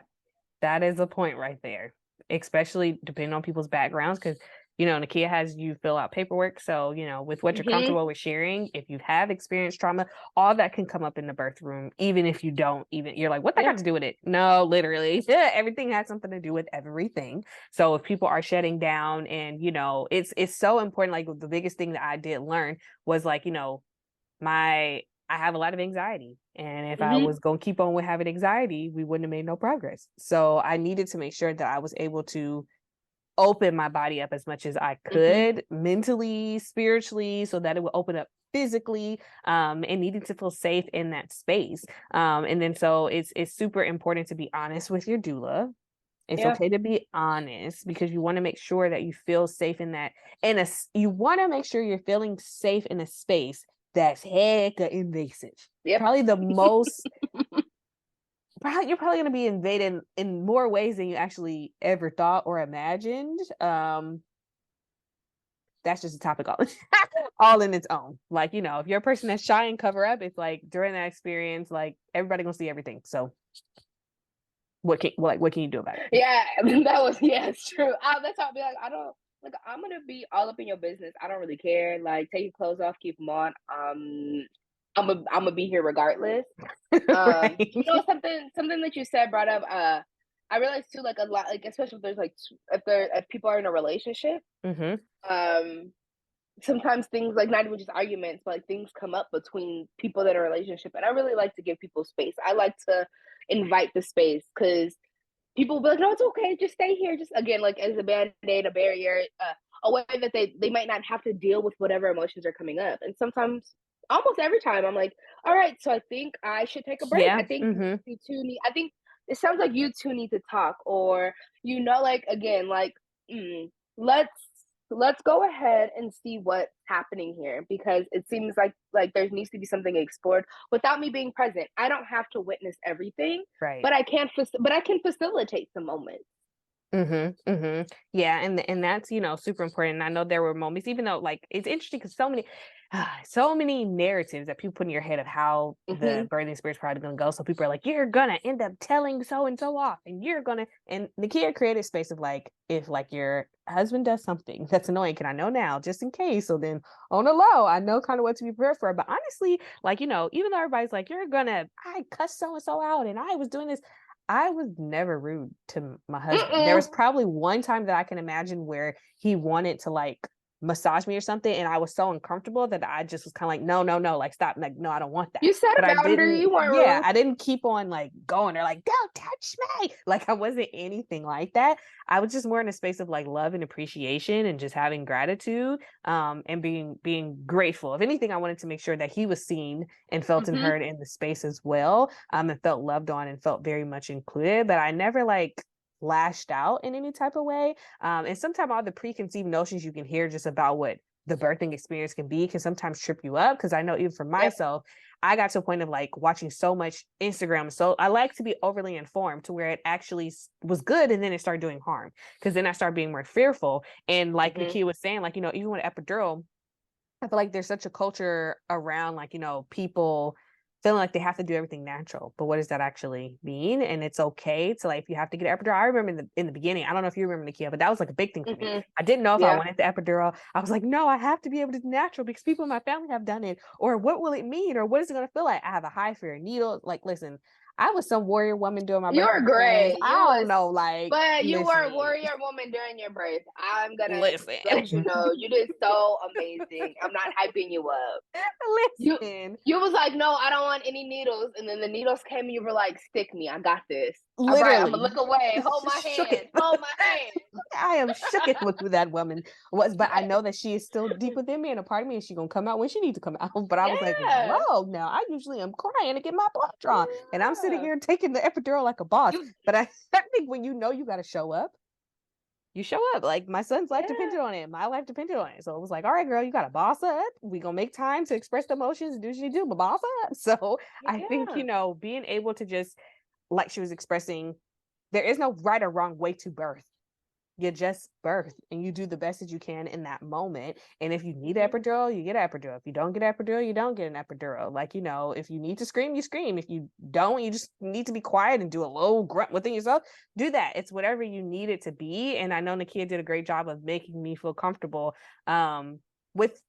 that is a point right there, especially depending on people's backgrounds. Because, Nakia has you fill out paperwork. So, with what you're Mm-hmm. comfortable with sharing, if you have experienced trauma, all that can come up in the birth room, even if you don't, even you're like, what that Yeah. got to do with it? No, literally, everything has something to do with everything. So if people are shutting down, and, it's so important. Like, the biggest thing that I did learn was like, I have a lot of anxiety. And if I Mm-hmm. was going to keep on with having anxiety, we wouldn't have made no progress. So I needed to make sure that I was able to open my body up as much as I Mm-hmm. could, mentally, spiritually, so that it would open up physically, and needing to feel safe in that space. And then so it's super important to be honest with your doula. It's Yeah. okay to be honest, because you want to make sure that you feel safe in that. And you want to make sure you're feeling safe in a space that's hecka invasive. Yep. Probably you're probably going to be invaded in more ways than you actually ever thought or imagined. That's just a topic all in its own. Like, if you're a person that's shy and cover up, it's like during that experience, like everybody gonna see everything. So what can you do about it? Yeah. It's true. That's how I'll be like, I don't, like, I'm going to be all up in your business. I don't really care. Like, take your clothes off, keep them on. I'm gonna be here regardless. Right. Something that you said brought up. I realized too, like, a lot, like, especially if there's like, if people are in a relationship, Mm-hmm. um, sometimes things like not even just arguments, but like things come up between people that are in a relationship. And I really like to give people space. I like to invite the space because people will be like, no, it's okay, just stay here. Just again, like as a band-aid, a barrier, a way that they might not have to deal with whatever emotions are coming up. And sometimes, almost every time, I'm like, all right, so I think I should take a break. Yeah. I think you two need. I think it sounds like you two need to talk, or like again, like let's go ahead and see what's happening here because it seems like there needs to be something explored without me being present. I don't have to witness everything, Right. but I can facilitate the moment. Yeah, and that's, you know, super important. And I know there were moments, even though like it's interesting because so many narratives that people put in your head of how the birthing experience probably gonna go. So people are like, you're gonna end up telling so and so off, and you're gonna, and Nakia created space of like, if like your husband does something that's annoying, can I know now just in case? So then on the low, I know kind of what to be prepared for. But honestly, like, you know, even though everybody's like, I cussed so and so out and I was doing this, I was never rude to my husband. There was probably one time that I can imagine where he wanted to like massage me or something, and I was so uncomfortable that I just was kind of like, no, like stop, like no, I don't want that. You set But a I boundary. didn't, You weren't yeah, rude. I didn't keep on like going or like, don't touch me. Like I wasn't anything like that. I was just more in a space of like love and appreciation and just having gratitude, and being grateful. If anything, I wanted to make sure that he was seen and felt and heard in the space as well, and felt loved on and felt very much included. But I never like lashed out in any type of way. And sometimes all the preconceived notions you can hear just about what the birthing experience can be can sometimes trip you up. Because I know even for myself, I got to a point of like watching so much Instagram. So I like to be overly informed to where it actually was good. And then it started doing harm because then I started being more fearful. And like Nakia was saying, like, you know, even with epidural, I feel like there's such a culture around like, you know, people feeling like they have to do everything natural, but what does that actually mean? And it's okay to like, if you have to get epidural. I remember in the beginning, I don't know if you remember, Nakia, but that was like a big thing for me. I didn't know if I wanted the epidural. I was like, no, I have to be able to do natural because people in my family have done it. Or what will it mean? Or what is it going to feel like? I have a high fear of needles. Like, listen, I was some warrior woman doing my birth. You were great. I don't know, like, but you were a warrior woman during your birth. I'm gonna let you know you did so amazing. I'm not hyping you up. Listen, you was like, no, I don't want any needles, and then the needles came, and you were like, stick me, I got this. Literally, all right, I'm gonna look away. Hold my hand. Hold my hand. I am shook with who that woman was, but I know that she is still deep within me and a part of me, and she's gonna come out when she needs to come out. But I was like, whoa, now I usually am crying to get my blood drawn, and I'm sitting here taking the epidural like a boss. But I think when you know you got to show up, you show up. Like my son's life depended on it. My life depended on it. So it was like, all right, girl, you got to boss up. We gonna make time to express the emotions and do what you do, but boss up. So I think, you know, being able to just, like she was expressing, there is no right or wrong way to birth. You just birth and you do the best that you can in that moment. And if you need epidural, you get epidural. If you don't get epidural, you don't get an epidural. Like, you know, if you need to scream, you scream. If you don't, you just need to be quiet and do a low grunt within yourself. Do that. It's whatever you need it to be. And I know Nakia did a great job of making me feel comfortable with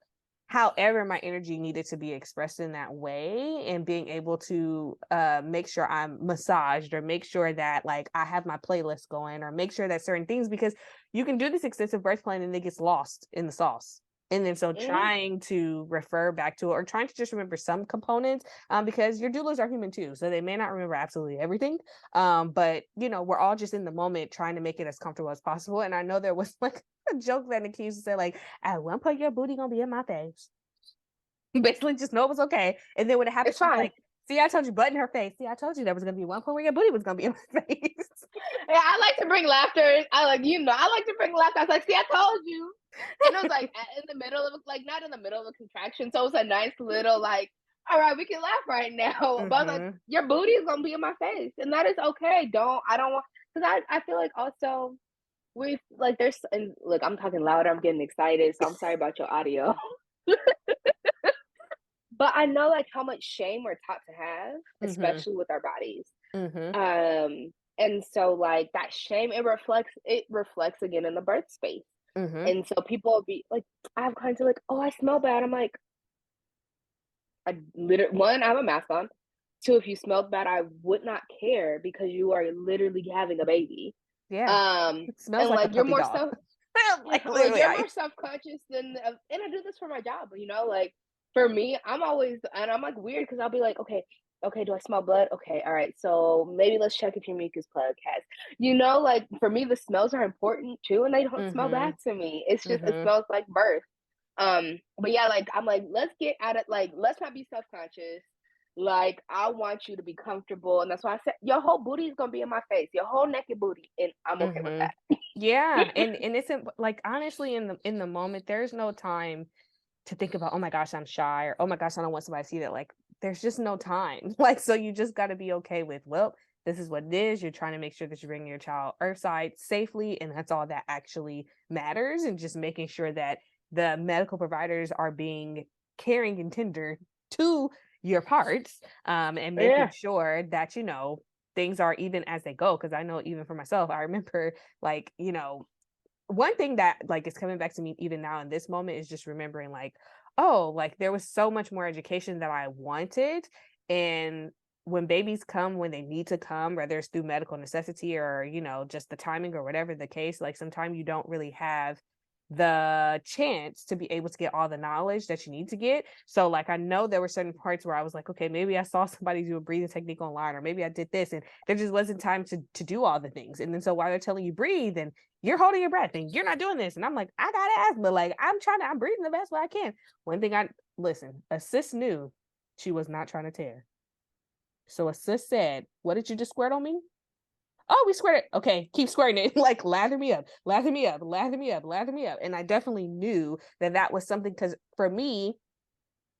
however my energy needed to be expressed in that way, and being able to make sure I'm massaged, or make sure that like I have my playlist going, or make sure that certain things, because you can do this extensive birth plan and it gets lost in the sauce. And then so trying to refer back to it, or trying to just remember some components, because your doulas are human too, so they may not remember absolutely everything, but you know, we're all just in the moment trying to make it as comfortable as possible. And I know there was like a joke that Nakia used to say, like, at one point your booty gonna be in my face. Basically just know it was okay. And then when it happened, she's like, see, I told you, butt in her face. See, I told you there was gonna be one point where your booty was gonna be in my face. Yeah, I like to bring laughter. I like to bring laughter. I was like, see, I told you. And it was like in the middle of, like, not in the middle of a contraction. So it was a nice little like, all right, we can laugh right now. But I was like, your booty is gonna be in my face. And that is okay. I don't want, because I feel like also we like there's, and look, I'm talking louder, I'm getting excited, so I'm sorry about your audio. But I know like how much shame we're taught to have, especially with our bodies. And so like that shame, it reflects again in the birth space. And so people will be like, I have clients who are like, oh, I smell bad. I'm like, one, I have a mask on. Two, if you smelled bad, I would not care, because you are literally having a baby. Yeah. It smells and like you're more dog. Like Like literally, they're more self-conscious than, and I do this for my job, like for me, I'm always, and I'm like weird because I'll be like, okay, do I smell blood? Okay, all right, so maybe let's check if your mucus plug has, like for me, the smells are important too, and they don't smell mm-hmm, bad to me. It's just, it mm-hmm. smells like birth. But yeah, like I'm like, let's get out of, like, let's not be self-conscious. Like, I want you to be comfortable, and that's why I said your whole booty is gonna be in my face, your whole naked booty, and I'm okay with Mm-hmm. that. Yeah, and it's like honestly in the moment, there's no time to think about, oh my gosh, I'm shy, or oh my gosh, I don't want somebody to see that. Like, there's just no time. Like, so you just got to be okay with, well, this is what it is. You're trying to make sure that you bring your child earthside safely, and that's all that actually matters. And just making sure that the medical providers are being caring and tender to your parts, and making Yeah. sure that things are even as they go. Because I know even for myself, I remember like one thing that like is coming back to me even now in this moment is just remembering like, oh, like there was so much more education that I wanted. And when babies come when they need to come, whether it's through medical necessity or just the timing or whatever the case, like sometimes you don't really have the chance to be able to get all the knowledge that you need to get. So like I know there were certain parts where I was like, okay, maybe I saw somebody do a breathing technique online, or maybe I did this, and there just wasn't time to do all the things. And then so while they're telling you breathe, and you're holding your breath and you're not doing this, and I'm like, I got asthma, like I'm breathing the best way I can. One thing I listen, a sis knew she was not trying to tear. So a sis said, what did you just squirt on me? Oh, we squirted. Okay, keep squirting it. Like, lather me up, lather me up, lather me up, lather me up. And I definitely knew that that was something, because for me,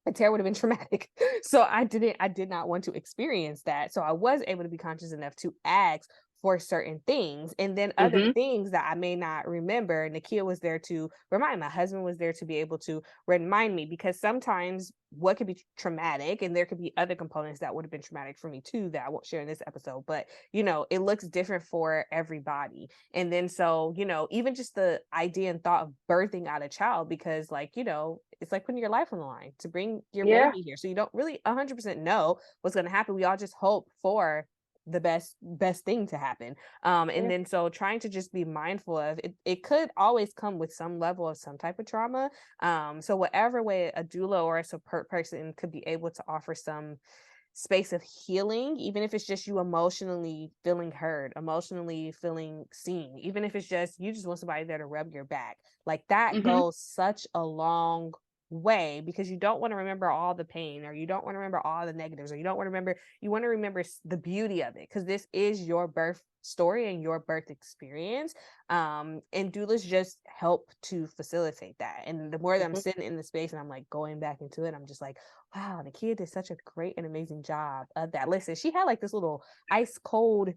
a tear would have been traumatic. So I did not want to experience that. So I was able to be conscious enough to ask for certain things. And then other Mm-hmm. things that I may not remember, Nakia was there to remind. My husband was there to be able to remind me, because sometimes what could be traumatic, and there could be other components that would have been traumatic for me too that I won't share in this episode, but it looks different for everybody. And then so even just the idea and thought of birthing out a child, because like it's like putting your life on the line to bring your Yeah. baby here, so you don't really 100% know what's going to happen. We all just hope for the best thing to happen. And Yeah. then so trying to just be mindful of it, it could always come with some level of some type of trauma. So whatever way a doula or a support person could be able to offer some space of healing, even if it's just you emotionally feeling heard, emotionally feeling seen, even if it's just you just want somebody there to rub your back, like that Mm-hmm. goes such a long way, because you don't want to remember all the pain, or you don't want to remember all the negatives, or you want to remember the beauty of it, because this is your birth story and your birth experience. And doulas just help to facilitate that. And the more that I'm Mm-hmm. sitting in the space and I'm like going back into it, I'm just like, wow, Nakia did such a great and amazing job of that. Listen, she had like this little ice cold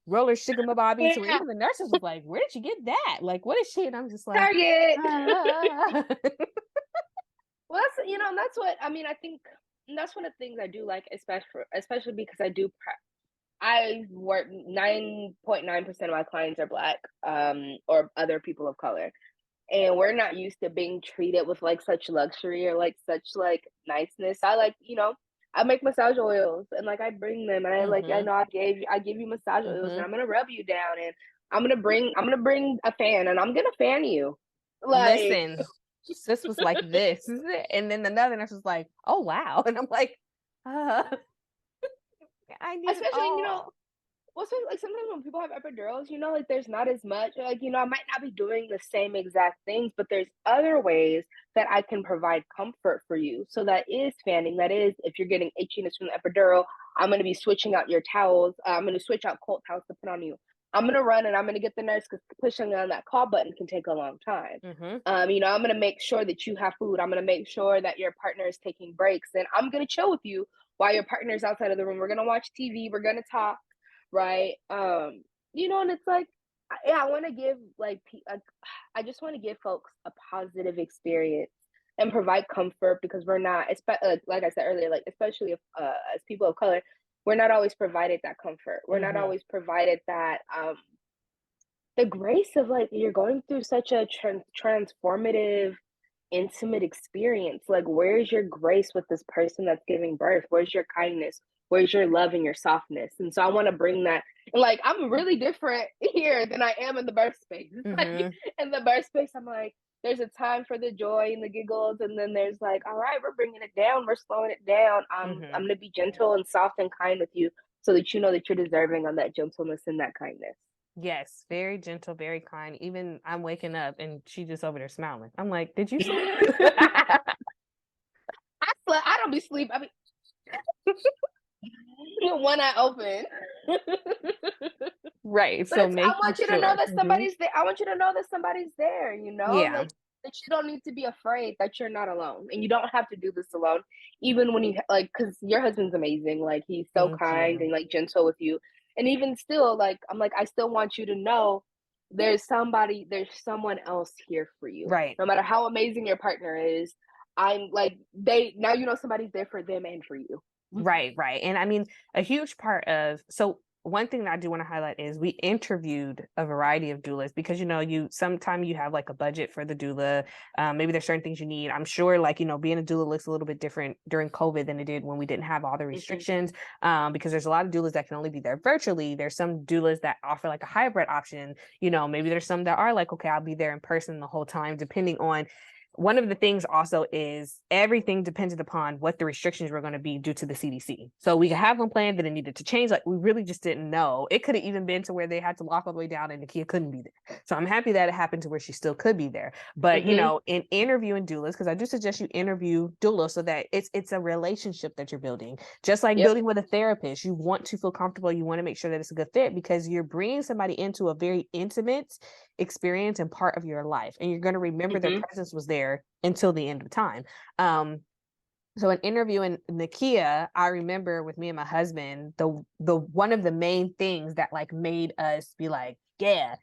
roller shigamabobby to where Yeah. even the nurses was like, where did you get that? Like, what is she? And I'm just like, Target. ah. Well, that's what I mean. I think that's one of the things I do like, especially because I work 9.9% of my clients are Black, or other people of color, and we're not used to being treated with like such luxury or like such like niceness. I make massage oils, and like I bring them, and I Mm-hmm. know I give you massage oils, and Mm-hmm. I'm gonna rub you down, and I'm gonna bring a fan, and I'm gonna fan you, like. Listen, sis was like this. And then another nurse was like, oh wow. And I'm like, uh, I need it Especially, all. well, so like sometimes when people have epidurals, like there's not as much, like, I might not be doing the same exact things, but there's other ways that I can provide comfort for you. So that is fanning. That is, if you're getting itchiness from the epidural, I'm going to be switching out your towels. I'm going to switch out cold towels to put on you. I'm going to run and I'm going to get the nurse, because pushing on that call button can take a long time. Mm-hmm. I'm going to make sure that you have food. I'm going to make sure that your partner is taking breaks, and I'm going to chill with you while your partner's outside of the room. We're going to watch TV. We're going to talk, right? And it's like, yeah, I want to give I just want to give folks a positive experience and provide comfort, because we're not, like I said earlier, like especially if, as people of color, we're not always provided that comfort. We're not Mm-hmm. always provided that the grace of, like, you're going through such a transformative, intimate experience. Like, where's your grace with this person that's giving birth? Where's your kindness? Where's your love and your softness? And so I want to bring that. And like, I'm really different here than I am in the birth space. Like, in the birth space, I'm like, there's a time for the joy and the giggles, and then there's like, all right, we're bringing it down, we're slowing it down. I'm gonna be gentle and soft and kind with you, so that you know that you're deserving of that gentleness and that kindness. Yes, very gentle, very kind. Even I'm waking up and she just over there smiling. I'm like, did you sleep? I don't be sleep. I mean, one eye open. Right. But So I want you to know that somebody's there. I want you to know that somebody's there, you know? Yeah. Like, that you don't need to be afraid that you're not alone. And you don't have to do this alone. Even when you, like, because your husband's amazing. Like, he's so Thank kind you. and, like, gentle with you. And even still, like, I'm like, I still want you to know there's someone else here for you. Right. No matter how amazing your partner is, I'm like, now you know somebody's there for them and for you. Right, right. And I mean, a huge part of, so one thing that I do want to highlight is we interviewed a variety of doulas because, you know, sometimes you have like a budget for the doula. Maybe there's certain things you need. I'm sure, like, you know, being a doula looks a little bit different during COVID than it did when we didn't have all the restrictions. Because there's a lot of doulas that can only be there virtually. There's some doulas that offer like a hybrid option. You know, maybe there's some that are like, okay, I'll be there in person the whole time, depending on. One of the things also is everything depended upon what the restrictions were going to be due to the CDC. So we could have one plan, then it needed to change. Like, we really just didn't know. It could have even been to where they had to lock all the way down and Nakia couldn't be there. So I'm happy that it happened to where she still could be there. But, you know, in interviewing doulas, because I do suggest you interview doulas so that it's a relationship that you're building. Just like building with a therapist, you want to feel comfortable. You want to make sure that it's a good fit because you're bringing somebody into a very intimate experience and part of your life. And you're going to remember their presence was there until the end of time. So in interviewing Nakia, I remember with me and my husband, the one of the main things that like made us be like, yeah,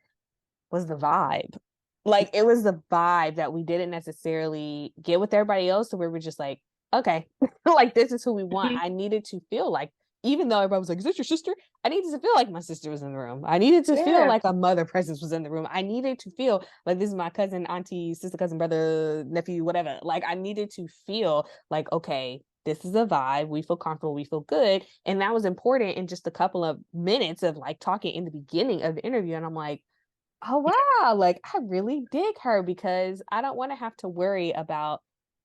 was the vibe. Like, it was the vibe that we didn't necessarily get with everybody else. So we were just like, okay, like, this is who we want. I needed to feel like, even though everybody was like, is this your sister? I needed to feel like my sister was in the room. I needed to feel like a mother presence was in the room. I needed to feel like this is my cousin, auntie, sister, cousin, brother, nephew, whatever. Like, I needed to feel like, okay, this is a vibe. We feel comfortable. We feel good. And that was important in just a couple of minutes of like talking in the beginning of the interview. And I'm like, oh, wow. Like, I really dig her because I don't want to have to worry about,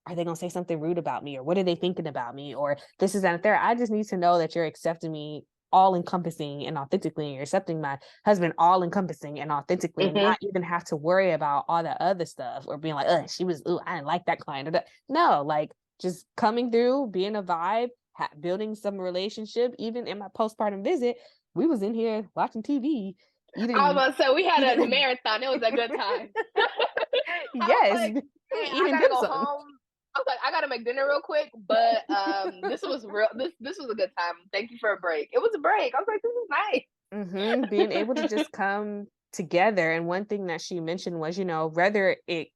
are they going to say something rude about me? Or what are they thinking about me? Or this is that there. I just need to know that you're accepting me all encompassing and authentically. And you're accepting my husband all encompassing and authentically and not even have to worry about all the other stuff or being like, I didn't like that client. No, like, just coming through, being a vibe, building some relationship. Even in my postpartum visit, we was in here watching TV. I was about to say, we had a marathon. It was a good time. Yes. Like, hey, I gotta go home. I was like, I gotta make dinner real quick, but this was real. This was a good time. Thank you for a break. It was a break. I was like, this is nice. Being able to just come together. And one thing that she mentioned was, you know, whether it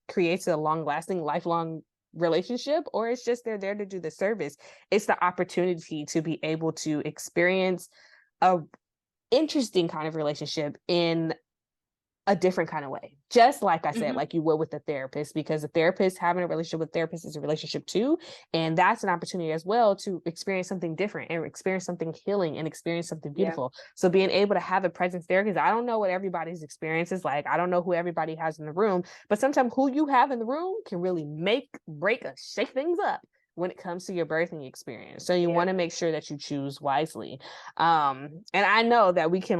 creates a long-lasting, lifelong relationship or it's just they're there to do the service, it's the opportunity to be able to experience a interesting kind of relationship in a different kind of way, just like I said, like you would with a therapist, because a therapist, having a relationship with therapist is a relationship too, and that's an opportunity as well to experience something different and experience something healing and experience something beautiful. So being able to have a presence there, because I don't know what everybody's experience is like, I don't know who everybody has in the room, but sometimes who you have in the room can really make, break, or shake things up when it comes to your birthing experience. So you want to make sure that you choose wisely. And I know that we can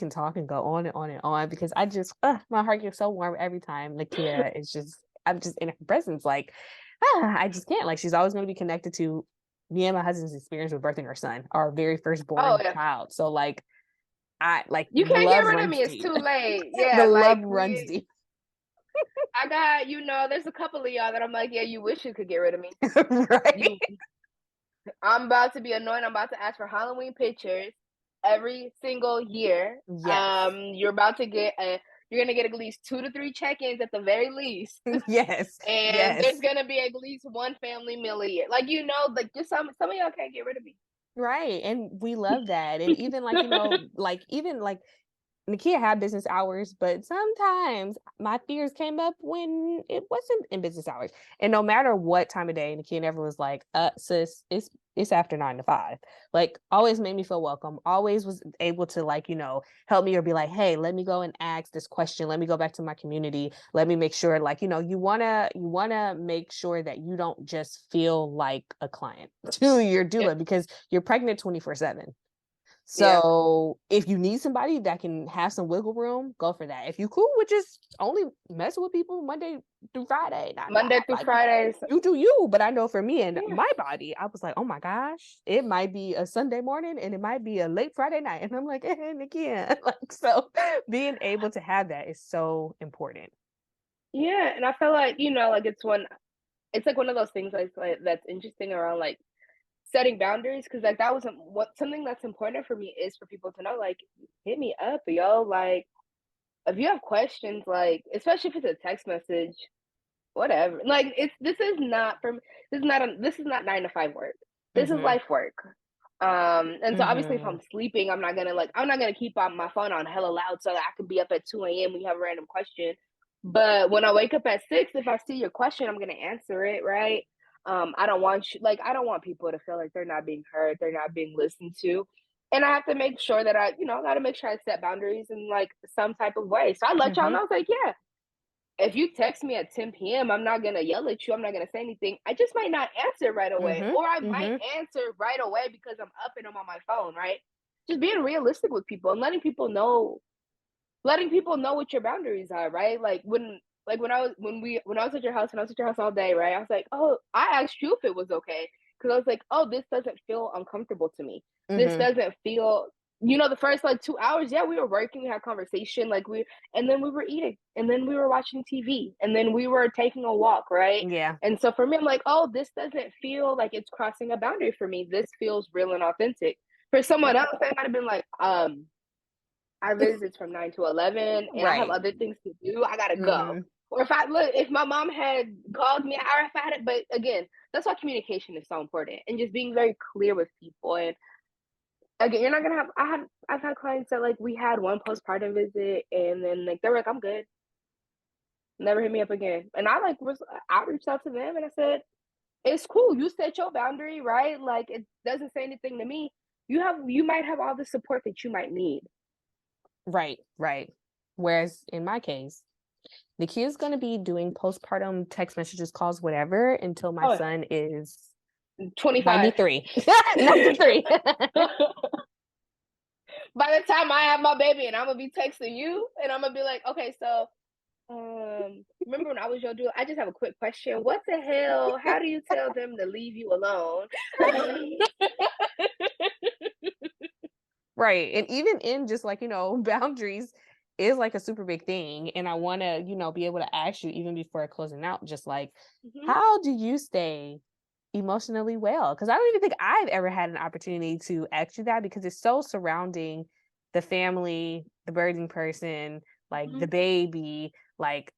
talk and go on and on and on because I just my heart gets so warm every time Nakia is just, I'm just in her presence. Like, I just can't. Like, she's always going to be connected to me and my husband's experience with birthing our son, our very first born child. So like, you can't get rid of me. It's too late. The love runs deep. I got, there's a couple of y'all that I'm like, yeah, you wish you could get rid of me. Right. I'm about to be annoying. I'm about to ask for Halloween pictures every single year. Yes. You're about to get you're gonna get at least 2 to 3 check-ins at the very least. Yes. And there's gonna be at least one family meal a year. Like, like, just some of y'all can't get rid of me. Right. And we love that. And even like, like, even like Nakia had business hours, but sometimes my fears came up when it wasn't in business hours. And no matter what time of day, Nakia never was like, sis, it's after 9 to 5. Like, always made me feel welcome, always was able to, like, help me or be like, hey, let me go and ask this question. Let me go back to my community. Let me make sure, like, you wanna make sure that you don't just feel like a client to your doula because you're pregnant 24/7. So if you need somebody that can have some wiggle room, go for that. If you cool with just only messing with people Monday through Friday, Monday through like, Fridays. you do you. But I know for me and my body, I was like, oh my gosh, it might be a Sunday morning and it might be a late Friday night. And I'm like, Nakia. Like, so being able to have that is so important. Yeah, and I feel like, like it's like one of those things like that's interesting around like setting boundaries, because like that wasn't something that's important for me is for people to know, like, hit me up, yo, like if you have questions, like especially if it's a text message, whatever, like this is not for me. This is not 9 to 5 work. This is life work. And so obviously if I'm sleeping, I'm not gonna keep on my phone on hella loud so that I could be up at 2 a.m. when you have a random question. But when I wake up at 6, if I see your question, I'm gonna answer it, right? I don't want I don't want people to feel like they're not being heard, they're not being listened to. And I have to make sure that I gotta make sure I set boundaries in like some type of way. So I let y'all know, I was like, yeah, if you text me at 10 p.m., I'm not gonna yell at you. I'm not gonna say anything. I just might not answer right away, or I might answer right away because I'm up and I'm on my phone, right? Just being realistic with people and letting people know what your boundaries are, right? When I was at your house and I was at your house all day, right? I was like, oh, I asked you if it was okay because I was like, oh, this doesn't feel uncomfortable to me. This doesn't feel, the first like 2 hours, yeah, we were working, we had conversation, and then we were eating, and then we were watching TV, and then we were taking a walk, right? Yeah. And so for me, I'm like, oh, this doesn't feel like it's crossing a boundary for me. This feels real and authentic. For someone else, they might have been like, our visits from 9 to 11 and I have other things to do. I gotta go. Or if my mom had called me, or if I had it, but again, that's why communication is so important and just being very clear with people. And again, you're not gonna I've had clients that like we had one postpartum visit and then like they're like, I'm good. Never hit me up again. And I reached out to them and I said, it's cool. You set your boundary, right? Like it doesn't say anything to me. You might have all the support that you might need. Right. Whereas in my case, Nakia's going to be doing postpartum text messages, calls, whatever, until my son is 25. 93. 93. By the time I have my baby and I'm going to be texting you and I'm going to be like, okay, so remember when I was your dude? I just have a quick question. What the hell? How do you tell them to leave you alone? Right. And even in just like, boundaries is like a super big thing. And I want to, be able to ask you even before closing out, just like, how do you stay emotionally well? Because I don't even think I've ever had an opportunity to ask you that because it's so surrounding the family, the birthing person, like the baby, like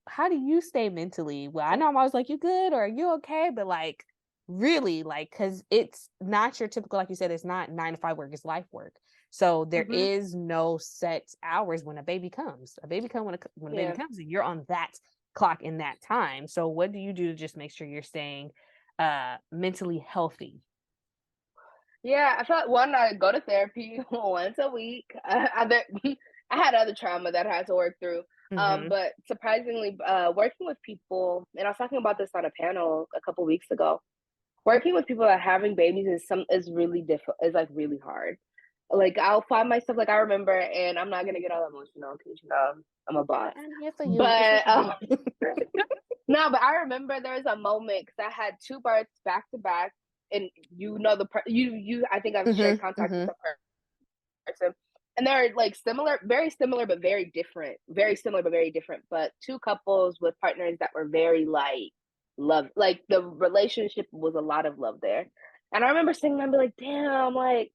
how do you stay mentally well? I know I'm always like, you good or are you okay? But like really, like, because it's not your typical, like you said, it's not 9 to 5 work, it's life work. So there is no set hours when a baby comes. A baby comes when a baby comes, and you're on that clock in that time. So what do you do to just make sure you're staying mentally healthy? Yeah, I feel like I go to therapy once a week. I had other trauma that I had to work through. But surprisingly, working with people, and I was talking about this on a panel a couple weeks ago. Working with people that are having babies is really difficult. Is like really hard. Like I'll find myself like I remember, and I'm not gonna get all emotional because I'm a boss. I'm here for you. But no, but I remember there was a moment because I had 2 births back to back, and I think I've shared contact with the person, and they're like similar, very similar but very different, very similar but very different. But 2 couples with partners that were very like love, like the relationship was a lot of love there. And I remember sitting there and be like, damn, like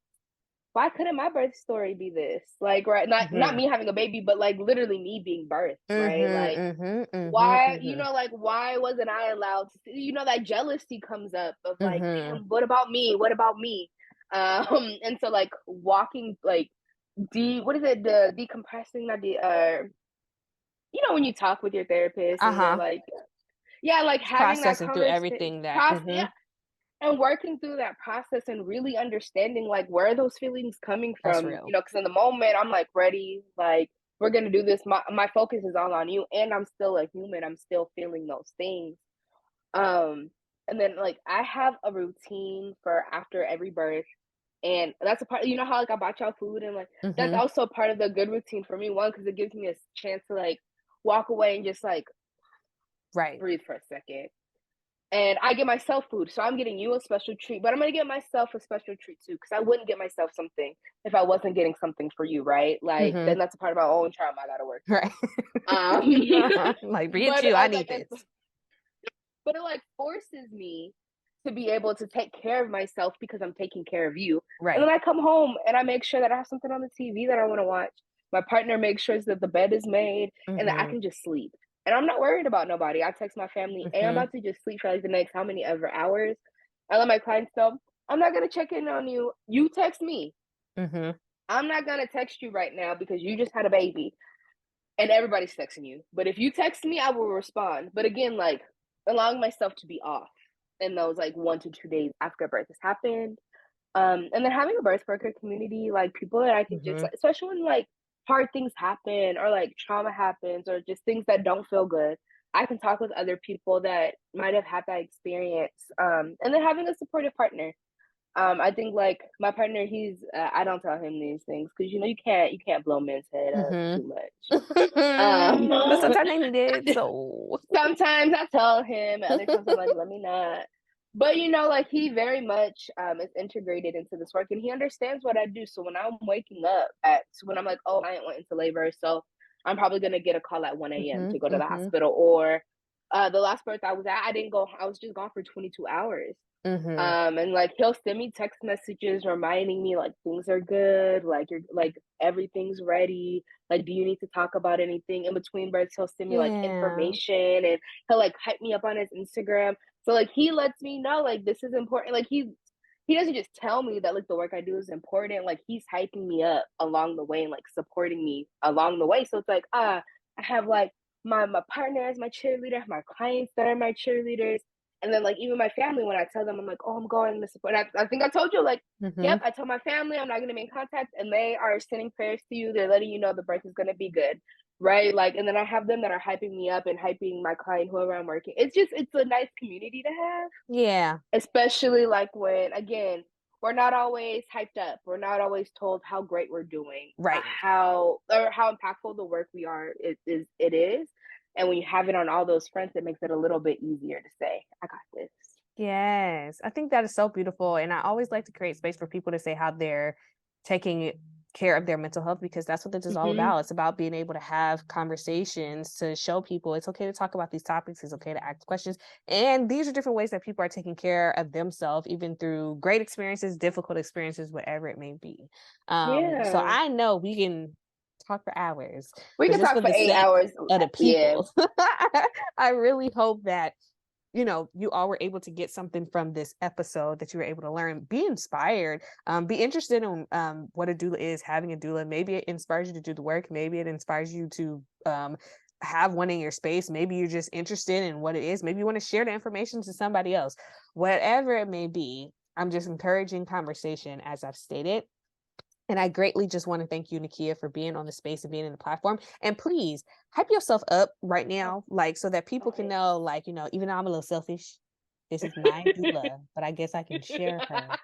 why couldn't my birth story be this? Like, right, not me having a baby, but like literally me being birthed, right? Like why, like why wasn't I allowed to see, that jealousy comes up of like, damn, what about me? And so like walking, like what is it? The decompressing, not the when you talk with your therapist and you're like, yeah, like having that Processing through conversation, everything that yeah, and working through that process and really understanding like where are those feelings coming that's from, real. because in the moment I'm like ready, like we're gonna do this. My focus is all on you, and I'm still a human. I'm still feeling those things. And then like I have a routine for after every birth. And that's a part, how like I bought y'all food and like that's also part of the good routine for me. One, because it gives me a chance to like walk away and just like breathe for a second. And I get myself food. So I'm getting you a special treat, but I'm going to get myself a special treat too, because I wouldn't get myself something if I wasn't getting something for you, right? Like, then that's a part of my own trauma I got to work through. Like, be But you, I need like, this. but it like forces me to be able to take care of myself because I'm taking care of you. And then I come home and I make sure that I have something on the TV that I want to watch. My partner makes sure that the bed is made and that I can just sleep. And I'm not worried about nobody. I text my family, and I'm about to just sleep for like the next how many ever hours. I let my clients know, I'm not going to check in on you. You text me. I'm not going to text you right now because you just had a baby and everybody's texting you. But if you text me, I will respond. But again, like allowing myself to be off in those like 1 to 2 days after birth has happened. And then having a birth worker community, like people that I can just, especially when like hard things happen or like trauma happens or just things that don't feel good, I can talk with other people that might have had that experience. And then having a supportive partner. I think like my partner, he's I don't tell him these things because you can't blow men's head up too much. But sometimes they need it. So Sometimes I tell him, other times I'm like, let me not. But like he very much is integrated into this work, and he understands what I do. So when I'm waking up when I'm like, oh, I ain't went into labor, so I'm probably gonna get a call at 1 a.m. to go to the hospital. Or the last birth I was at, I didn't go. I was just gone for 22 hours. And like he'll send me text messages reminding me like things are good, like you're like everything's ready. Like, do you need to talk about anything in between births? He'll send me like information, and he'll like hype me up on his Instagram. So like he lets me know like this is important. Like he doesn't just tell me that like the work I do is important. Like he's hyping me up along the way and like supporting me along the way. So it's like I have like my partner as my cheerleader, my clients that are my cheerleaders. And then like even my family, when I tell them I'm like, oh, I'm going to support. I think I told you like, yep, I told my family I'm not gonna be in contact, and they are sending prayers to you. They're letting you know the birth is gonna be good, right? Like, and then I have them that are hyping me up and hyping my client, whoever I'm working. It's a nice community to have. Yeah. Especially like when again we're not always hyped up. We're not always told how great we're doing, how impactful the work we are is. And when you have it on all those fronts, it makes it a little bit easier to say, I got this. Yes. I think that is so beautiful. And I always like to create space for people to say how they're taking care of their mental health, because that's what this is all about. It's about being able to have conversations to show people it's okay to talk about these topics. It's okay to ask questions. And these are different ways that people are taking care of themselves, even through great experiences, difficult experiences, whatever it may be. So I know we can talk for hours. We can talk for 8 hours of the people. I really hope that you all were able to get something from this episode, that you were able to learn, be inspired, be interested in what a doula is, having a doula. Maybe it inspires you to do the work. Maybe it inspires you to have one in your space. Maybe you're just interested in what it is. Maybe you want to share the information to somebody else. Whatever it may be, I'm just encouraging conversation, as I've stated. And I greatly just want to thank you, Nakia, for being on the space and being in the platform. And please hype yourself up right now, like so that people can know, like, even though I'm a little selfish, this is my doula, but I guess I can share her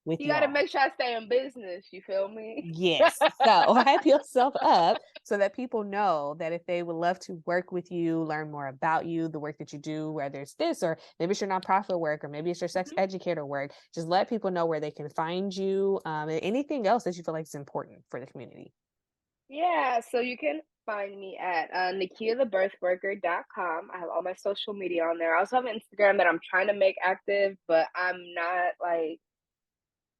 with you. Gotta make sure I stay in business. You feel me? Yes. So hype yourself up so that people know that if they would love to work with you, learn more about you, the work that you do, whether it's this or maybe it's your nonprofit work or maybe it's your sex educator work, just let people know where they can find you, and anything else that you feel like is important for the community. Yeah, so you can find me at NakiaTheBirthWorker.com. I have all my social media on there. I also have an Instagram that I'm trying to make active, but I'm not like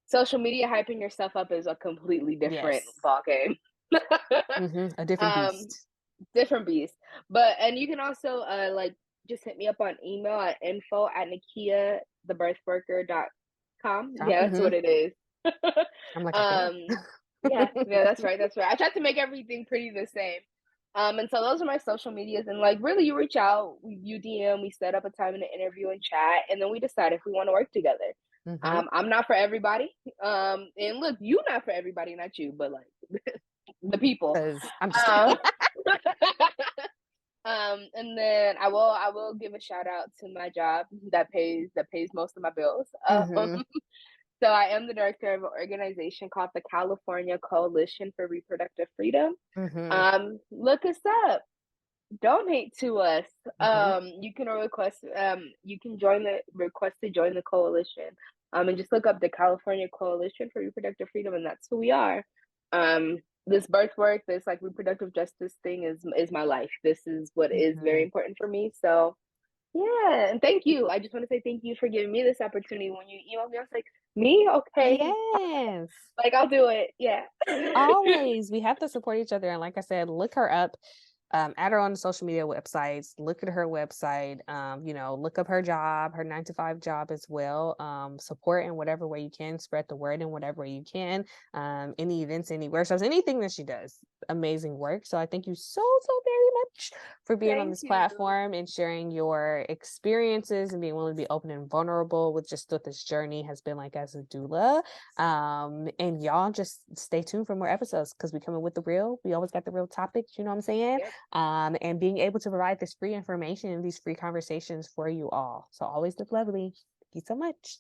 social media. Hyping yourself up is a completely different ball game. A different beast. Different beast. And you can also like just hit me up on email at info@NakiaTheBirthWorker.com. Yeah, that's what it is. I'm like, Yeah, that's right. That's right. I tried to make everything pretty the same. And so those are my social medias. And like, really, you reach out, you DM, we set up a time in the interview and chat, and then we decide if we want to work together. I'm not for everybody. And look, you not for everybody, not you, but like the people. Because I'm just Um, kidding. and then I will give a shout out to my job that pays most of my bills. So I am the director of an organization called the California Coalition for Reproductive Freedom. Look us up. Donate to us. You can request. You can request to join the coalition. And just look up the California Coalition for Reproductive Freedom, and that's who we are. This birth work, this like reproductive justice thing is my life. This is what is very important for me. So yeah, and thank you. I just want to say thank you for giving me this opportunity. When you emailed me, I was like, me? Okay. Yes. Like, I'll do it. Yeah. Always. We have to support each other. And like I said, look her up. Add her on the social media websites, look at her website, look up her job, her 9 to 5 job as well. Support in whatever way you can, spread the word in whatever way you can. Any events, any workshops, anything that she does, amazing work. So I thank you so very much for being on this platform and sharing your experiences and being willing to be open and vulnerable with just what this journey has been like as a doula. And y'all just stay tuned for more episodes because we coming with the real. We always got the real topics, you know what I'm saying? Yep. And being able to provide this free information and these free conversations for you all. So always look lovely. Thank you so much.